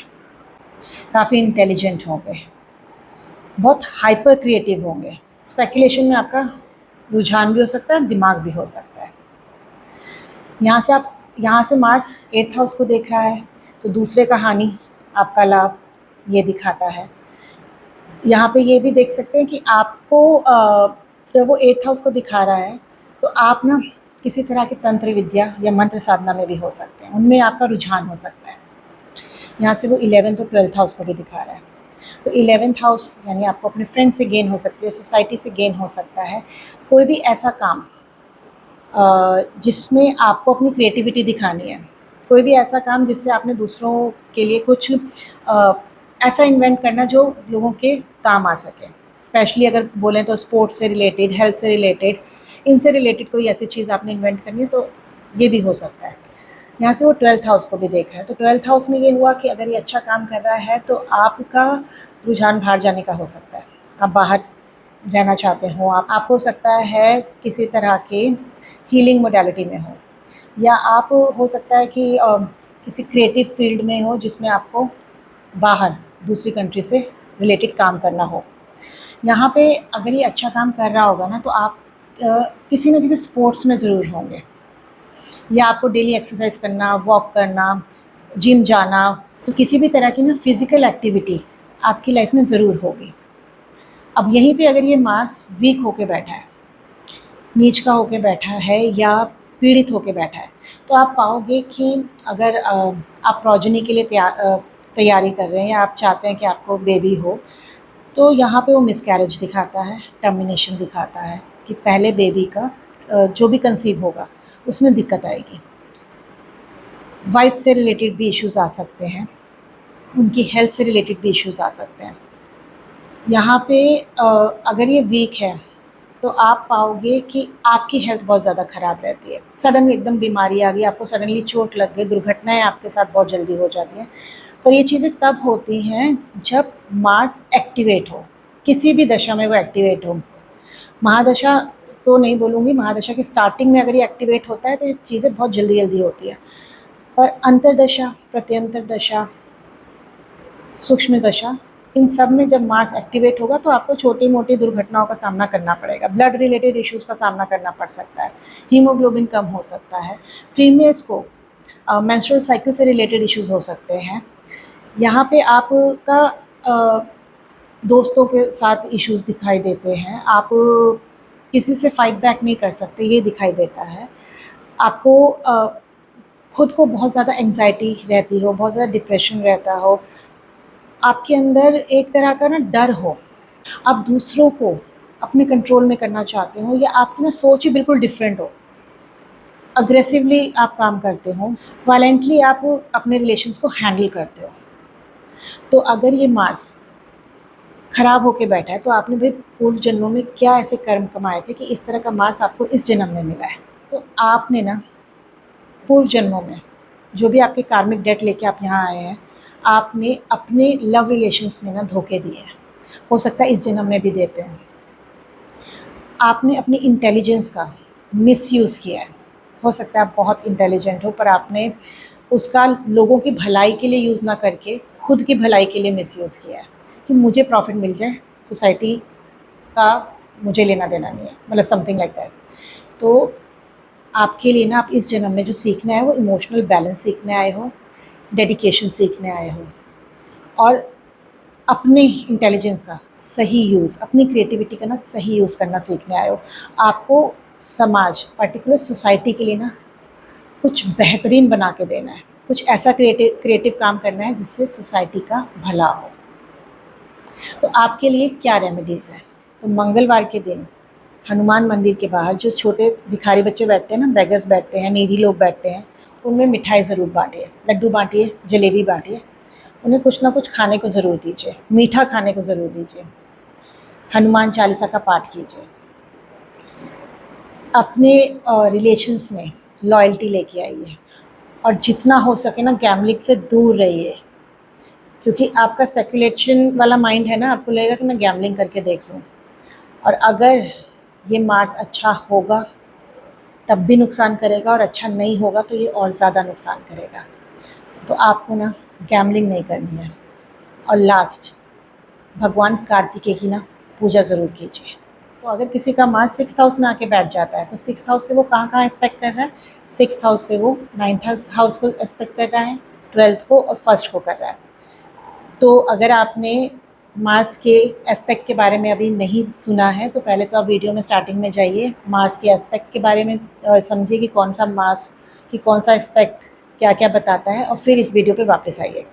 काफ़ी इंटेलिजेंट होंगे, बहुत हाइपर क्रिएटिव होंगे, स्पेकुलेशन में आपका रुझान भी हो सकता है, दिमाग भी हो सकता है। यहाँ से मार्स 8th हाउस को देख रहा है, तो दूसरे का हानि आपका लाभ ये दिखाता है। यहाँ पे ये भी देख सकते हैं कि आपको जब वो 8th हाउस को दिखा रहा है, तो आप ना किसी तरह के तंत्र विद्या या मंत्र साधना में भी हो सकते हैं, उनमें आपका रुझान हो सकता है। यहाँ से वो 11th और 12th हाउस को भी दिखा रहा है, तो 11th हाउस यानी आपको अपने फ्रेंड से गेन हो सकती है, सोसाइटी से गेन हो सकता है। कोई भी ऐसा काम जिसमें आपको अपनी क्रिएटिविटी दिखानी है, कोई भी ऐसा काम जिससे आपने दूसरों के लिए कुछ ऐसा इन्वेंट करना जो लोगों के काम आ सके। स्पेशली अगर बोलें तो स्पोर्ट्स से रिलेटेड, हेल्थ से रिलेटेड, इनसे रिलेटेड कोई ऐसी चीज़ आपने इन्वेंट करनी है, तो ये भी हो सकता है। यहाँ से वो 12th हाउस को भी देख रहा है, तो 12th हाउस में ये हुआ कि अगर ये अच्छा काम कर रहा है तो आपका रुझान बाहर जाने का हो सकता है, आप बाहर जाना चाहते हो, आप हो सकता है किसी तरह के हीलिंग मोडालिटी में हो, या आप हो सकता है कि किसी क्रिएटिव फील्ड में हो जिसमें आपको बाहर दूसरी कंट्री से रिलेटेड काम करना हो। यहाँ पे अगर ये अच्छा काम कर रहा होगा ना, तो आप किसी न किसी स्पोर्ट्स में ज़रूर होंगे, या आपको डेली एक्सरसाइज करना, वॉक करना, जिम जाना, तो किसी भी तरह की ना फिज़िकल एक्टिविटी आपकी लाइफ में ज़रूर होगी। अब यहीं पे अगर ये मार्स वीक होके बैठा है, नीच का होके बैठा है, या पीड़ित होके बैठा है, तो आप पाओगे कि अगर आप प्रोजनी के लिए तैयारी कर रहे हैं, या आप चाहते हैं कि आपको बेबी हो, तो यहाँ पे वो मिसकैरेज दिखाता है, टर्मिनेशन दिखाता है कि पहले बेबी का जो भी कंसीव होगा उसमें दिक्कत आएगी। वाइफ से रिलेटेड भी इश्यूज़ आ सकते हैं, उनकी हेल्थ से रिलेटेड भी इश्यूज़ आ सकते हैं। यहाँ पे अगर ये वीक है, तो आप पाओगे कि आपकी हेल्थ बहुत ज़्यादा ख़राब रहती है। सडनली एकदम बीमारी आ गई, आपको सडनली चोट लग गई, दुर्घटनाएं आपके साथ बहुत जल्दी हो जाती हैं। पर ये चीज़ें तब होती हैं जब मार्स एक्टिवेट हो, किसी भी दशा में वो एक्टिवेट हो। महादशा तो नहीं बोलूँगी, महादशा की स्टार्टिंग में अगर ये एक्टिवेट होता है तो ये चीज़ें बहुत जल्दी जल्दी होती है, पर अंतरदशा, प्रत्यंतर दशा, सूक्ष्म दशा, इन सब में जब मार्स एक्टिवेट होगा तो आपको छोटी मोटी दुर्घटनाओं का सामना करना पड़ेगा, ब्लड रिलेटेड इश्यूज़ का सामना करना पड़ सकता है, हीमोग्लोबिन कम हो सकता है, फीमेल्स को मेंस्ट्रुअल साइकिल से रिलेटेड इश्यूज़ हो सकते हैं। यहाँ पे आपका दोस्तों के साथ इश्यूज़ दिखाई देते हैं, आप किसी से फाइट बैक नहीं कर सकते, ये दिखाई देता है। आपको खुद को बहुत ज़्यादा एंग्ज़ायटी रहती हो, बहुत ज़्यादा डिप्रेशन रहता हो, आपके अंदर एक तरह का ना डर हो, आप दूसरों को अपने कंट्रोल में करना चाहते हो, या आपकी ना सोच ही बिल्कुल डिफरेंट हो, अग्रेसिवली आप काम करते हो, वायलेंटली आप अपने रिलेशंस को हैंडल करते हो। तो अगर ये मार्स खराब होके बैठा है, तो आपने भाई पूर्व जन्मों में क्या ऐसे कर्म कमाए थे कि इस तरह का मार्स आपको इस जन्म में मिला है। तो आपने ना पूर्व जन्मों में जो भी आपके कार्मिक डेट लेके आप यहाँ आए हैं, आपने अपने लव रिलेशंस में ना धोखे दिए हैं। हो सकता है इस जन्म में भी देते हैं। आपने अपनी इंटेलिजेंस का मिसयूज़ किया है। हो सकता है आप बहुत इंटेलिजेंट हो, पर आपने उसका लोगों की भलाई के लिए यूज़ ना करके खुद की भलाई के लिए मिसयूज़ किया है कि मुझे प्रॉफ़िट मिल जाए, सोसाइटी का मुझे लेना देना नहीं है, मतलब समथिंग लाइक दैट। तो आपके लिए ना आप इस जन्म में जो सीखना है वो इमोशनल बैलेंस सीखने आए हो, डेडिकेशन सीखने आए हो, और अपने इंटेलिजेंस का सही यूज़, अपनी क्रिएटिविटी का ना सही यूज़ करना सीखने आए हो। आपको समाज, पर्टिकुलर सोसाइटी के लिए ना कुछ बेहतरीन बना के देना है, कुछ ऐसा क्रिएटिव काम करना है जिससे सोसाइटी का भला हो। तो आपके लिए क्या रेमेडीज़ है? तो मंगलवार के दिन हनुमान मंदिर के बाहर जो छोटे भिखारी बच्चे बैठते हैं ना, बेगर्स बैठते हैं, नीडी लोग बैठते हैं, तो उनमें मिठाई ज़रूर बाँटिए, लड्डू बाँटिए, जलेबी बाँटिए, उन्हें कुछ ना कुछ खाने को ज़रूर दीजिए, मीठा खाने को ज़रूर दीजिए, हनुमान चालीसा का पाठ कीजिए। अपने रिलेशंस में लॉयल्टी लेके आइए, और जितना हो सके ना गैम्बलिंग से दूर रहिए, क्योंकि आपका स्पेकुलेशन वाला माइंड है ना, आपको लगेगा कि मैं गैम्बलिंग करके देख लूँ, और अगर ये मार्स अच्छा होगा तब भी नुकसान करेगा, और अच्छा नहीं होगा तो ये और ज़्यादा नुकसान करेगा। तो आपको ना गैम्बलिंग नहीं करनी है। और लास्ट, भगवान कार्तिकेय की ना पूजा ज़रूर कीजिए। तो अगर किसी का मार्स 6th हाउस में आके बैठ जाता है, तो 6th हाउस से वो कहाँ एस्पेक्ट कर रहा है? 6th हाउस से वो 9th हाउस को एस्पेक्ट कर रहा है, 12th को और 1st को कर रहा है। तो अगर आपने मार्स के एस्पेक्ट के बारे में अभी नहीं सुना है, तो पहले तो आप वीडियो में स्टार्टिंग में जाइए, मार्स के एस्पेक्ट के बारे में समझिए कि कौन सा मार्स कि कौन सा एस्पेक्ट क्या क्या बताता है, और फिर इस वीडियो पे वापस आइए।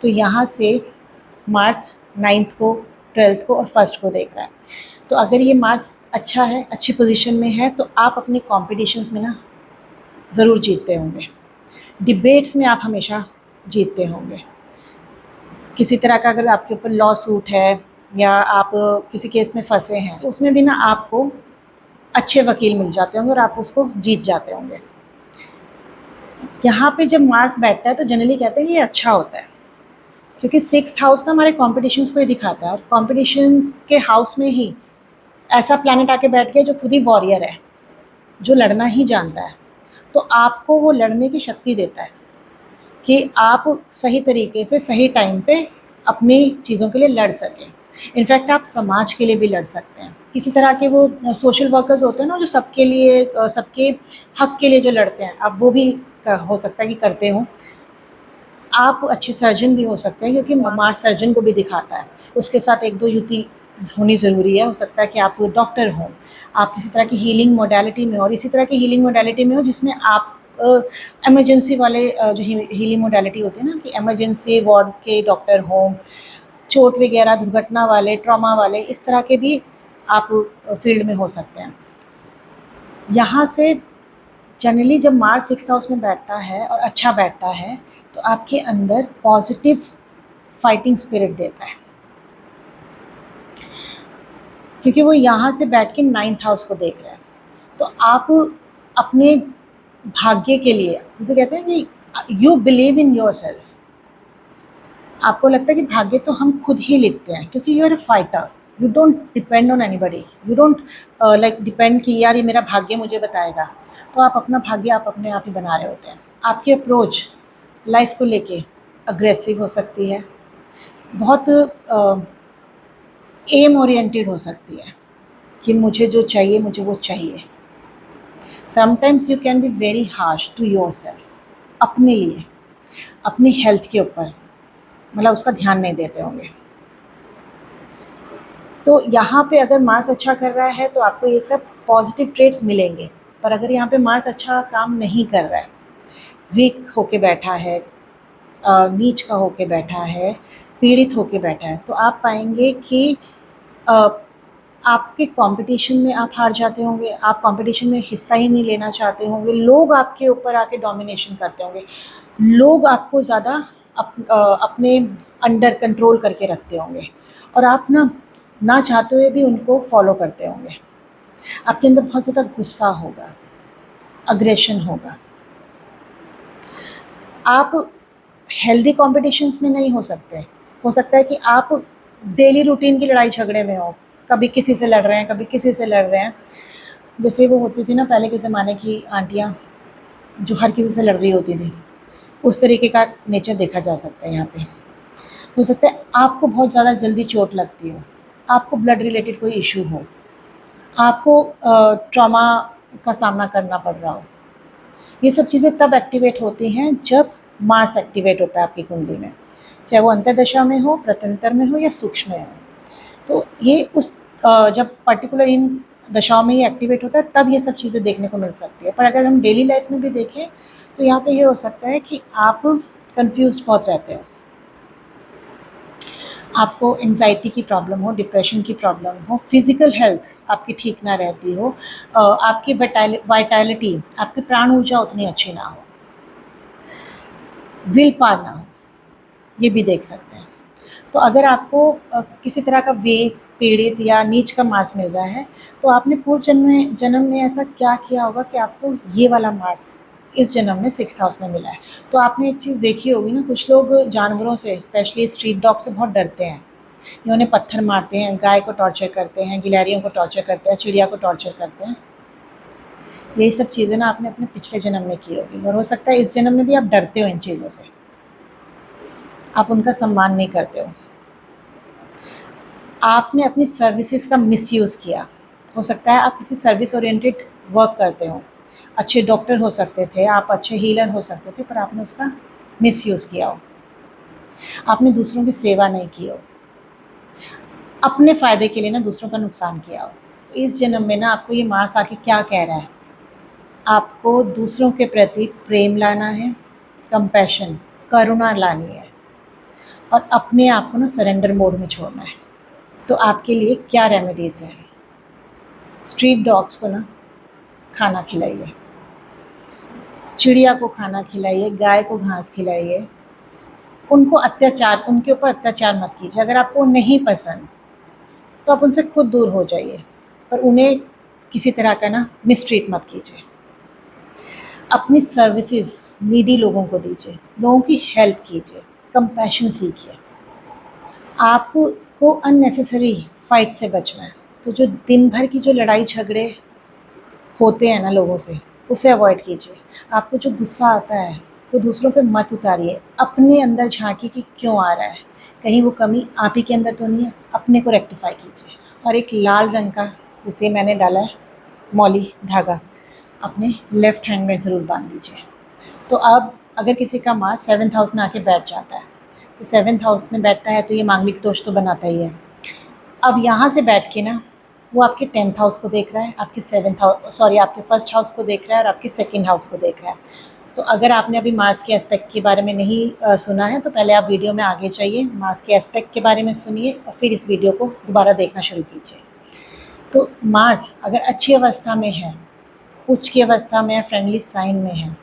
तो यहाँ से मार्स 9th को, 12th को और 1st को देख रहा है। तो अगर ये मार्स अच्छा है, अच्छी पोजीशन में है, तो आप अपने कॉम्पिटिशन्स में ना ज़रूर जीतते होंगे, डिबेट्स में आप हमेशा जीतते होंगे। किसी तरह का अगर आपके ऊपर लॉ सूट है, या आप किसी केस में फंसे हैं, तो उसमें भी ना आपको अच्छे वकील मिल जाते होंगे और आप उसको जीत जाते होंगे। यहाँ पे जब मार्स बैठता है तो जनरली कहते हैं कि ये अच्छा होता है, क्योंकि 6th हाउस ना हमारे कॉम्पिटिशन्स को ही दिखाता है, और कॉम्पिटिशन्स के हाउस में ही ऐसा प्लैनेट आके बैठ गया जो खुद ही वॉरियर है, जो लड़ना ही जानता है। तो आपको वो लड़ने की शक्ति देता है कि आप सही तरीके से सही टाइम पे अपनी चीज़ों के लिए लड़ सकें। इनफैक्ट आप समाज के लिए भी लड़ सकते हैं। किसी तरह के वो सोशल वर्कर्स होते हैं ना, जो सबके लिए सबके हक के लिए जो लड़ते हैं, अब वो भी हो सकता है कि करते हों। आप अच्छे सर्जन भी हो सकते हैं, क्योंकि मार्स सर्जन को भी दिखाता है। उसके साथ 1-2 युति होनी ज़रूरी है। हो सकता है कि आप डॉक्टर हों, आप किसी तरह की हीलिंग मोडालिटी में हो, और इसी तरह की हीलिंग मोडालिटी में हो जिसमें आप इमरजेंसी वाले जो हीलिंग मोडालिटी होती है ना, कि इमरजेंसी वार्ड के डॉक्टर हों, चोट वगैरह, दुर्घटना वाले, ट्रॉमा वाले, इस तरह के भी आप फील्ड में हो सकते हैं। यहाँ से जनरली जब मार्स 6th हाउस में बैठता है और अच्छा बैठता है, तो आपके अंदर पॉजिटिव फाइटिंग स्पिरिट देता है, क्योंकि वो यहाँ से बैठ के 9th हाउस को देख रहा है। तो आप अपने भाग्य के लिए, जिसे कहते हैं कि you believe in your self, आपको लगता है कि भाग्य तो हम खुद ही लिखते हैं, क्योंकि you are a fighter, you don't depend on anybody, you don't like depend कि यार ये मेरा भाग्य मुझे बताएगा। तो आप अपना भाग्य आप अपने आप ही बना रहे होते हैं। आपकी अप्रोच लाइफ को लेके अग्रेसिव हो सकती है, बहुत एम ओरिएंटेड हो सकती है कि मुझे जो चाहिए मुझे वो चाहिए। Sometimes you can be very harsh to yourself, अपने लिए, अपनी हेल्थ के ऊपर मतलब उसका ध्यान नहीं देते होंगे। तो यहाँ पे अगर मार्स अच्छा कर रहा है तो आपको ये सब पॉजिटिव ट्रेड्स मिलेंगे। पर अगर यहाँ पे मार्स अच्छा काम नहीं कर रहा है, वीक होके बैठा है, नीच का होके बैठा है, पीड़ित होके बैठा है, तो आप पाएंगे कि अ, आपके कंपटीशन में आप हार जाते होंगे, आप कंपटीशन में हिस्सा ही नहीं लेना चाहते होंगे, लोग आपके ऊपर आके डोमिनेशन करते होंगे, लोग आपको ज़्यादा अपने अंडर कंट्रोल करके रखते होंगे और आप ना चाहते हुए भी उनको फॉलो करते होंगे। आपके अंदर बहुत ज़्यादा गुस्सा होगा, अग्रेशन होगा। आप हेल्दी कॉम्पिटिशन्स में नहीं हो सकते। हो सकता है कि आप डेली रूटीन की लड़ाई झगड़े में हो, कभी किसी से लड़ रहे हैं, कभी किसी से लड़ रहे हैं। जैसे वो होती थी ना पहले के ज़माने की आंटियाँ जो हर किसी से लड़ रही होती थी, उस तरीके का नेचर देखा जा सकता है यहाँ पे। हो सकता है आपको बहुत ज़्यादा जल्दी चोट लगती हो, आपको ब्लड रिलेटेड कोई इशू हो, आपको ट्रॉमा का सामना करना पड़ रहा हो। ये सब चीज़ें तब एक्टिवेट होती हैं जब मार्स एक्टिवेट होता है आपकी कुंडली में, चाहे वो अंतर्दशा में हो, प्रत्यंतर में हो या सूक्ष्म में हो। तो ये उस जब पर्टिकुलर इन दशाओं में ये एक्टिवेट होता है तब ये सब चीज़ें देखने को मिल सकती है। पर अगर हम डेली लाइफ में भी देखें तो यहाँ पे ये हो सकता है कि आप कंफ्यूज बहुत रहते हो, आपको एंजाइटी की प्रॉब्लम हो, डिप्रेशन की प्रॉब्लम हो, फिजिकल हेल्थ आपकी ठीक ना रहती हो, आपकी वाइटैलिटी, आपकी प्राण ऊर्जा उतनी अच्छी ना हो, विल पावर ना हो, ये भी देख सकते हैं। तो अगर आपको किसी तरह का वेग, पीड़ित या नीच का मार्स मिल रहा है तो आपने पूर्व जन्म में ऐसा क्या किया होगा कि आपको ये वाला मार्स इस जन्म में 6th हाउस में मिला है। तो आपने एक चीज़ देखी होगी ना, कुछ लोग जानवरों से, स्पेशली स्ट्रीट डॉग से बहुत डरते हैं। ये उन्हें पत्थर मारते हैं, गाय को टॉर्चर करते हैं, गिलहरियों को टॉर्चर करते हैं, चिड़िया को टॉर्चर करते हैं। यही सब चीज़ें ना आपने अपने पिछले जन्म में की होगी और हो सकता है इस जन्म में भी आप डरते हो इन चीज़ों से, आप उनका सम्मान नहीं करते हो। आपने अपनी सर्विसेज का मिसयूज़ किया। हो सकता है आप किसी सर्विस ओरिएंटेड वर्क करते हो, अच्छे डॉक्टर हो सकते थे, आप अच्छे हीलर हो सकते थे, पर आपने उसका मिसयूज़ किया हो, आपने दूसरों की सेवा नहीं की हो, अपने फ़ायदे के लिए ना दूसरों का नुकसान किया हो। तो इस जन्म में ना आपको ये मार्स आके क्या कह रहा है, आपको दूसरों के प्रति प्रेम लाना है, कंपैशन, करुणा लानी है और अपने आप को ना सरेंडर मोड में छोड़ना है। तो आपके लिए क्या रेमेडीज़ है? स्ट्रीट डॉग्स को ना खाना खिलाइए, चिड़िया को खाना खिलाइए, गाय को घास खिलाइए, उनके ऊपर अत्याचार मत कीजिए। अगर आपको नहीं पसंद तो आप उनसे खुद दूर हो जाइए, पर उन्हें किसी तरह का ना मिसट्रीट मत कीजिए। अपनी सर्विसेज नीडी लोगों को दीजिए, लोगों की हेल्प कीजिए, कंपैशन सीखिए। आपको अननेसेसरी फाइट से बचना है। तो जो दिन भर की जो लड़ाई झगड़े होते हैं ना लोगों से, उसे अवॉइड कीजिए। आपको जो गुस्सा आता है वो दूसरों पे मत उतारिए, अपने अंदर झांकिए कि क्यों आ रहा है, कहीं वो कमी आप ही के अंदर तो नहीं है, अपने को रेक्टिफाई कीजिए। और एक लाल रंग का, जिसे मैंने डाला है मौली धागा, अपने लेफ़्ट हैंड में ज़रूर बांध दीजिए। तो अब अगर किसी का मार्स 7th हाउस में आके बैठ जाता है, तो 7th हाउस में बैठता है तो ये मांगलिक दोष तो बनाता ही है। अब यहाँ से बैठ के ना वो आपके 10th हाउस को देख रहा है, आपके 1st हाउस को देख रहा है और आपके 2nd हाउस को देख रहा है। तो अगर आपने अभी मार्स के एस्पेक्ट के बारे में नहीं सुना है तो पहले आप वीडियो में आगे जाइए, मार्स के एस्पेक्ट के बारे में सुनिए और फिर इस वीडियो को दोबारा देखना शुरू कीजिए। तो मार्स अगर अच्छी अवस्था में है, उच्च की अवस्था में है, फ्रेंडली साइन में है,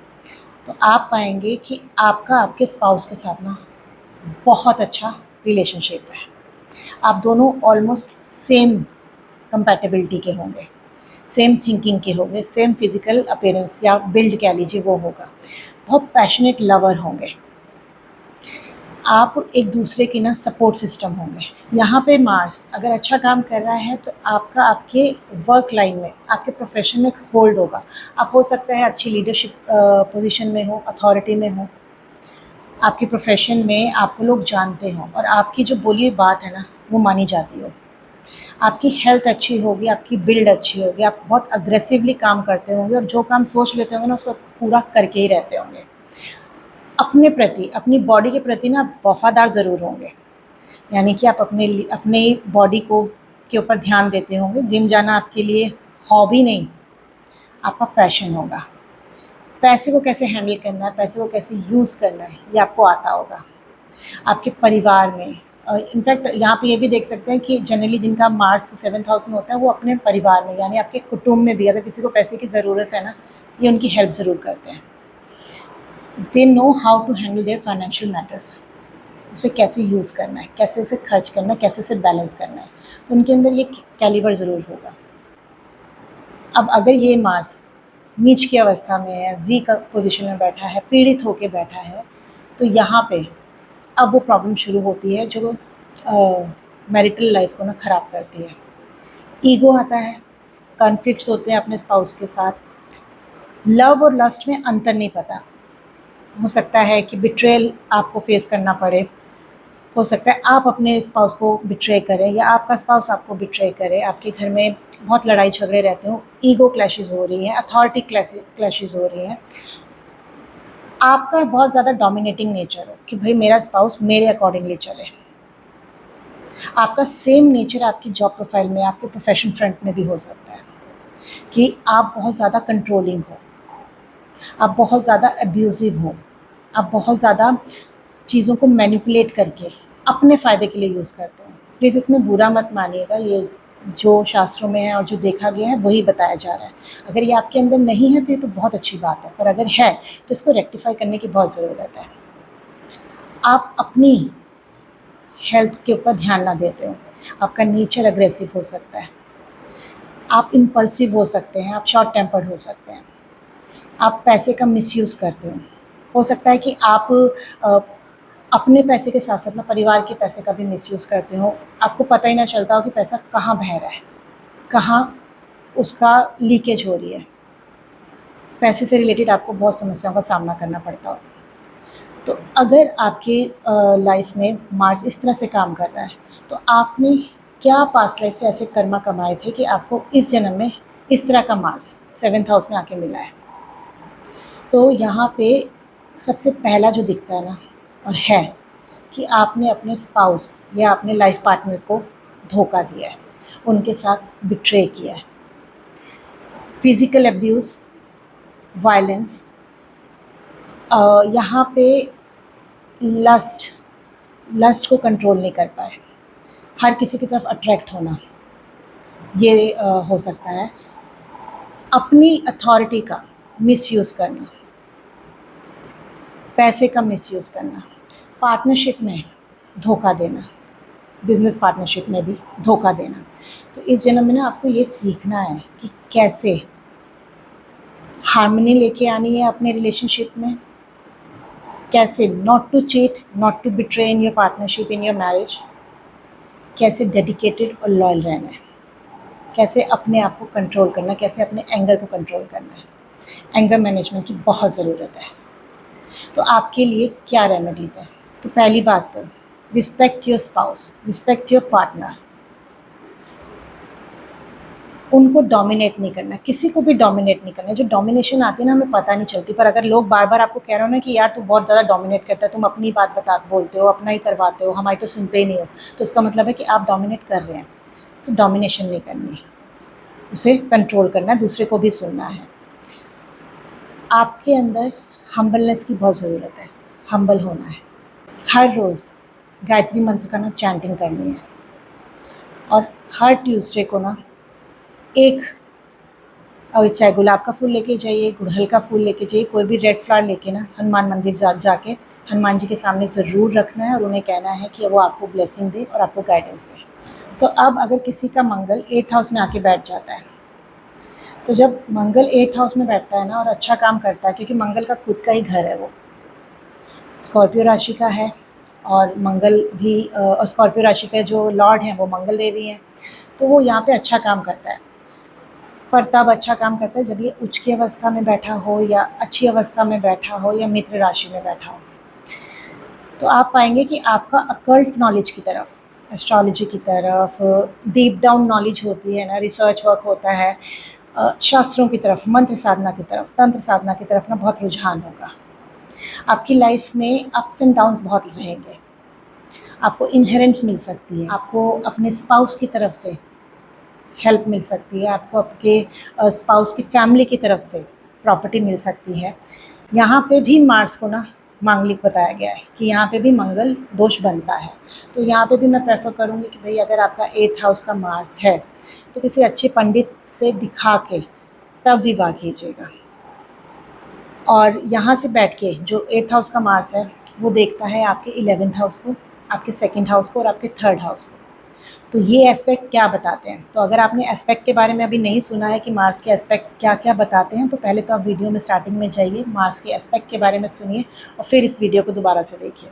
तो आप पाएंगे कि आपका आपके स्पाउस के साथ ना बहुत अच्छा रिलेशनशिप है। आप दोनों ऑलमोस्ट सेम कंपैटिबिलिटी के होंगे, सेम थिंकिंग के होंगे, सेम फिजिकल अपीयरेंस या बिल्ड कह लीजिए वो होगा, बहुत पैशनेट लवर होंगे, आप एक दूसरे के ना सपोर्ट सिस्टम होंगे। यहाँ पे मार्स अगर अच्छा काम कर रहा है तो आपका आपके वर्क लाइन में, आपके प्रोफेशन में एक होल्ड होगा। आप हो सकता है अच्छी लीडरशिप पोजीशन में हो, अथॉरिटी में हो, आपके प्रोफेशन में आपको लोग जानते हों और आपकी जो बोली हुई बात है ना वो मानी जाती हो। आपकी हेल्थ अच्छी होगी, आपकी बिल्ड अच्छी होगी, आप बहुत अग्रेसिवली काम करते होंगे और जो काम सोच लेते होंगे ना उसको पूरा करके ही रहते होंगे। अपने प्रति, अपनी बॉडी के प्रति ना वफ़ादार ज़रूर होंगे, यानी कि आप अपने बॉडी को के ऊपर ध्यान देते होंगे। जिम जाना आपके लिए हॉबी नहीं, आपका पैशन होगा। पैसे को कैसे हैंडल करना है, पैसे को कैसे यूज़ करना है, ये आपको आता होगा। आपके परिवार में इनफैक्ट यहाँ पे ये भी देख सकते हैं कि जनरली जिनका मार्स 7th हाउस में होता है, वो अपने परिवार में यानी आपके कुटुंब में भी अगर किसी को पैसे की ज़रूरत है ना, ये उनकी हेल्प ज़रूर करते हैं। They know how to handle their financial matters, उसे कैसे यूज़ करना है, कैसे उसे खर्च करना है, कैसे उसे बैलेंस करना है, तो उनके अंदर ये कैलिबर ज़रूर होगा। अब अगर ये मार्स नीच की अवस्था में है, वीक पोजीशन में बैठा है, पीड़ित होकर बैठा है, तो यहाँ पे अब वो प्रॉब्लम शुरू होती है जो मैरिटल लाइफ को ना ख़राब करती है। ईगो आता है, कॉन्फ्लिक्ट्स होते हैं अपने स्पाउस के साथ, लव और लस्ट में अंतर नहीं पता। हो सकता है कि बिट्रेयल आपको फेस करना पड़े, हो सकता है आप अपने स्पाउस को बिट्रे करें या आपका स्पाउस आपको बिट्रे करे, आपके घर में बहुत लड़ाई झगड़े रहते हो, ईगो क्लैशेस हो रही हैं, अथॉरिटी क्लैशेस हो रही हैं, आपका बहुत ज़्यादा डोमिनेटिंग नेचर हो कि भाई मेरा स्पाउस मेरे अकॉर्डिंगली चले। आपका सेम नेचर आपकी जॉब प्रोफाइल में, आपके प्रोफेशन फ्रंट में भी हो सकता है कि आप बहुत ज़्यादा कंट्रोलिंग हो, आप बहुत ज़्यादा अब्यूज़िव हो, आप बहुत ज़्यादा चीज़ों को मैनिपुलेट करके अपने फ़ायदे के लिए यूज़ करते हो। प्लीज़ इसमें बुरा मत मानिएगा, ये जो शास्त्रों में है और जो देखा गया है वही बताया जा रहा है। अगर ये आपके अंदर नहीं है तो ये तो बहुत अच्छी बात है, पर अगर है तो इसको रेक्टिफाई करने की बहुत ज़रूरत है। आप अपनी हेल्थ के ऊपर ध्यान ना देते हो, आपका नेचर अग्रेसिव हो सकता है, आप इम्पल्सिव हो सकते हैं, आप शॉर्ट टेम्पर्ड हो सकते हैं, आप पैसे का मिसयूज़ करते हो सकता है कि आप अपने पैसे के साथ साथ ना परिवार के पैसे का भी मिसयूज़ करते हो, आपको पता ही ना चलता हो कि पैसा कहाँ बह रहा है, कहाँ उसका लीकेज हो रही है। पैसे से रिलेटेड आपको बहुत समस्याओं का सामना करना पड़ता हो। तो अगर आपके लाइफ में मार्स इस तरह से काम कर रहा है, तो आपने क्या पास्ट लाइफ से ऐसे कर्मा कमाए थे कि आपको इस जन्म में इस तरह का मार्स 7th हाउस में आके मिला है। तो यहाँ पे सबसे पहला जो दिखता है ना और है कि आपने अपने स्पाउस या अपने लाइफ पार्टनर को धोखा दिया है, उनके साथ बिट्रे किया है। फिज़िकल अब्यूज़, वायलेंस, यहाँ पे लस्ट को कंट्रोल नहीं कर पाए, हर किसी की तरफ अट्रैक्ट होना, ये हो सकता है। अपनी अथॉरिटी का मिसयूज़ करना, पैसे का मिसयूज़ करना, पार्टनरशिप में धोखा देना, बिज़नेस पार्टनरशिप में भी धोखा देना। तो इस जन्म में ना आपको ये सीखना है कि कैसे हार्मनी लेके आनी है अपने रिलेशनशिप में, कैसे not to cheat, not to betray in your partnership, in your marriage, कैसे डेडिकेटेड और लॉयल रहना है, कैसे अपने आप को कंट्रोल करना, कैसे अपने एंगर को कंट्रोल करना है। एंगर मैनेजमेंट की बहुत ज़रूरत है। तो आपके लिए क्या रेमेडीज़ है? तो पहली बात तो respect your spouse, respect your partner. उनको डोमिनेट नहीं करना, किसी को भी डोमिनेट नहीं करना। जो डोमिनेशन आती है ना, हमें पता नहीं चलती, पर अगर लोग बार बार आपको कह रहे हो ना कि यार तू बहुत ज़्यादा डोमिनेट करता है, तुम अपनी बात बोलते हो, अपना ही करवाते हो, हमारी तो सुनते ही नहीं हो, तो इसका मतलब है कि आप डोमिनेट कर रहे हैं। तो डोमिनेशन नहीं करनी, उसे कंट्रोल करना है, दूसरे को भी सुनना है। आपके अंदर हम्बलनेस की बहुत ज़रूरत है, हम्बल होना है। हर रोज़ गायत्री मंत्र का ना चैंटिंग करनी है, और हर ट्यूसडे को ना एक चाहे गुलाब का फूल लेके जाइए, गुड़हल का फूल लेके जाइए, कोई भी रेड फ्लावर लेके ना हनुमान मंदिर जाके हनुमान जी के सामने ज़रूर रखना है और उन्हें कहना है कि वो आपको ब्लेसिंग दे और आपको गाइडेंस दे। तो अब अगर किसी का मंगल 8th हाउस में आके बैठ जाता है, तो जब मंगल 8th हाउस में बैठता है ना और अच्छा काम करता है, क्योंकि मंगल का खुद का ही घर है, वो स्कॉर्पियो राशि का है, और मंगल भी और स्कॉर्पियो राशि के जो लॉर्ड हैं वो मंगल देवी हैं, तो वो यहाँ पे अच्छा काम करता है। पर तब अच्छा काम करता है जब ये उच्च की अवस्था में बैठा हो, या अच्छी अवस्था में बैठा हो, या मित्र राशि में बैठा हो। तो आप पाएंगे कि आपका अकल्ट नॉलेज की तरफ, एस्ट्रोलॉजी की तरफ, डीप डाउन नॉलेज होती है ना, रिसर्च वर्क होता है, शास्त्रों की तरफ, मंत्र साधना की तरफ, तंत्र साधना की तरफ ना बहुत रुझान होगा। आपकी लाइफ में अप्स एंड डाउन्स बहुत रहेंगे, आपको इनहेरेंस मिल सकती है, आपको अपने स्पाउस की तरफ से हेल्प मिल सकती है, आपको आपके स्पाउस की फैमिली की तरफ से प्रॉपर्टी मिल सकती है। यहाँ पे भी मार्स को ना मांगलिक बताया गया है कि यहाँ पे भी मंगल दोष बनता है। तो यहाँ पे भी मैं प्रेफर करूँगी कि भाई अगर आपका 8th हाउस का मार्स है तो किसी अच्छे पंडित से दिखा के तब विवाह कीजिएगा। और यहाँ से बैठ के जो 8th हाउस का मार्स है वो देखता है आपके 11th हाउस को, आपके 2nd हाउस को और आपके 3rd हाउस को। तो ये एस्पेक्ट क्या बताते हैं? तो अगर आपने एस्पेक्ट के बारे में अभी नहीं सुना है कि मार्स के एस्पेक्ट क्या क्या बताते हैं, तो पहले तो आप वीडियो में स्टार्टिंग में जाइए, मार्स के एस्पेक्ट के बारे में सुनिए और फिर इस वीडियो को दोबारा से देखिए।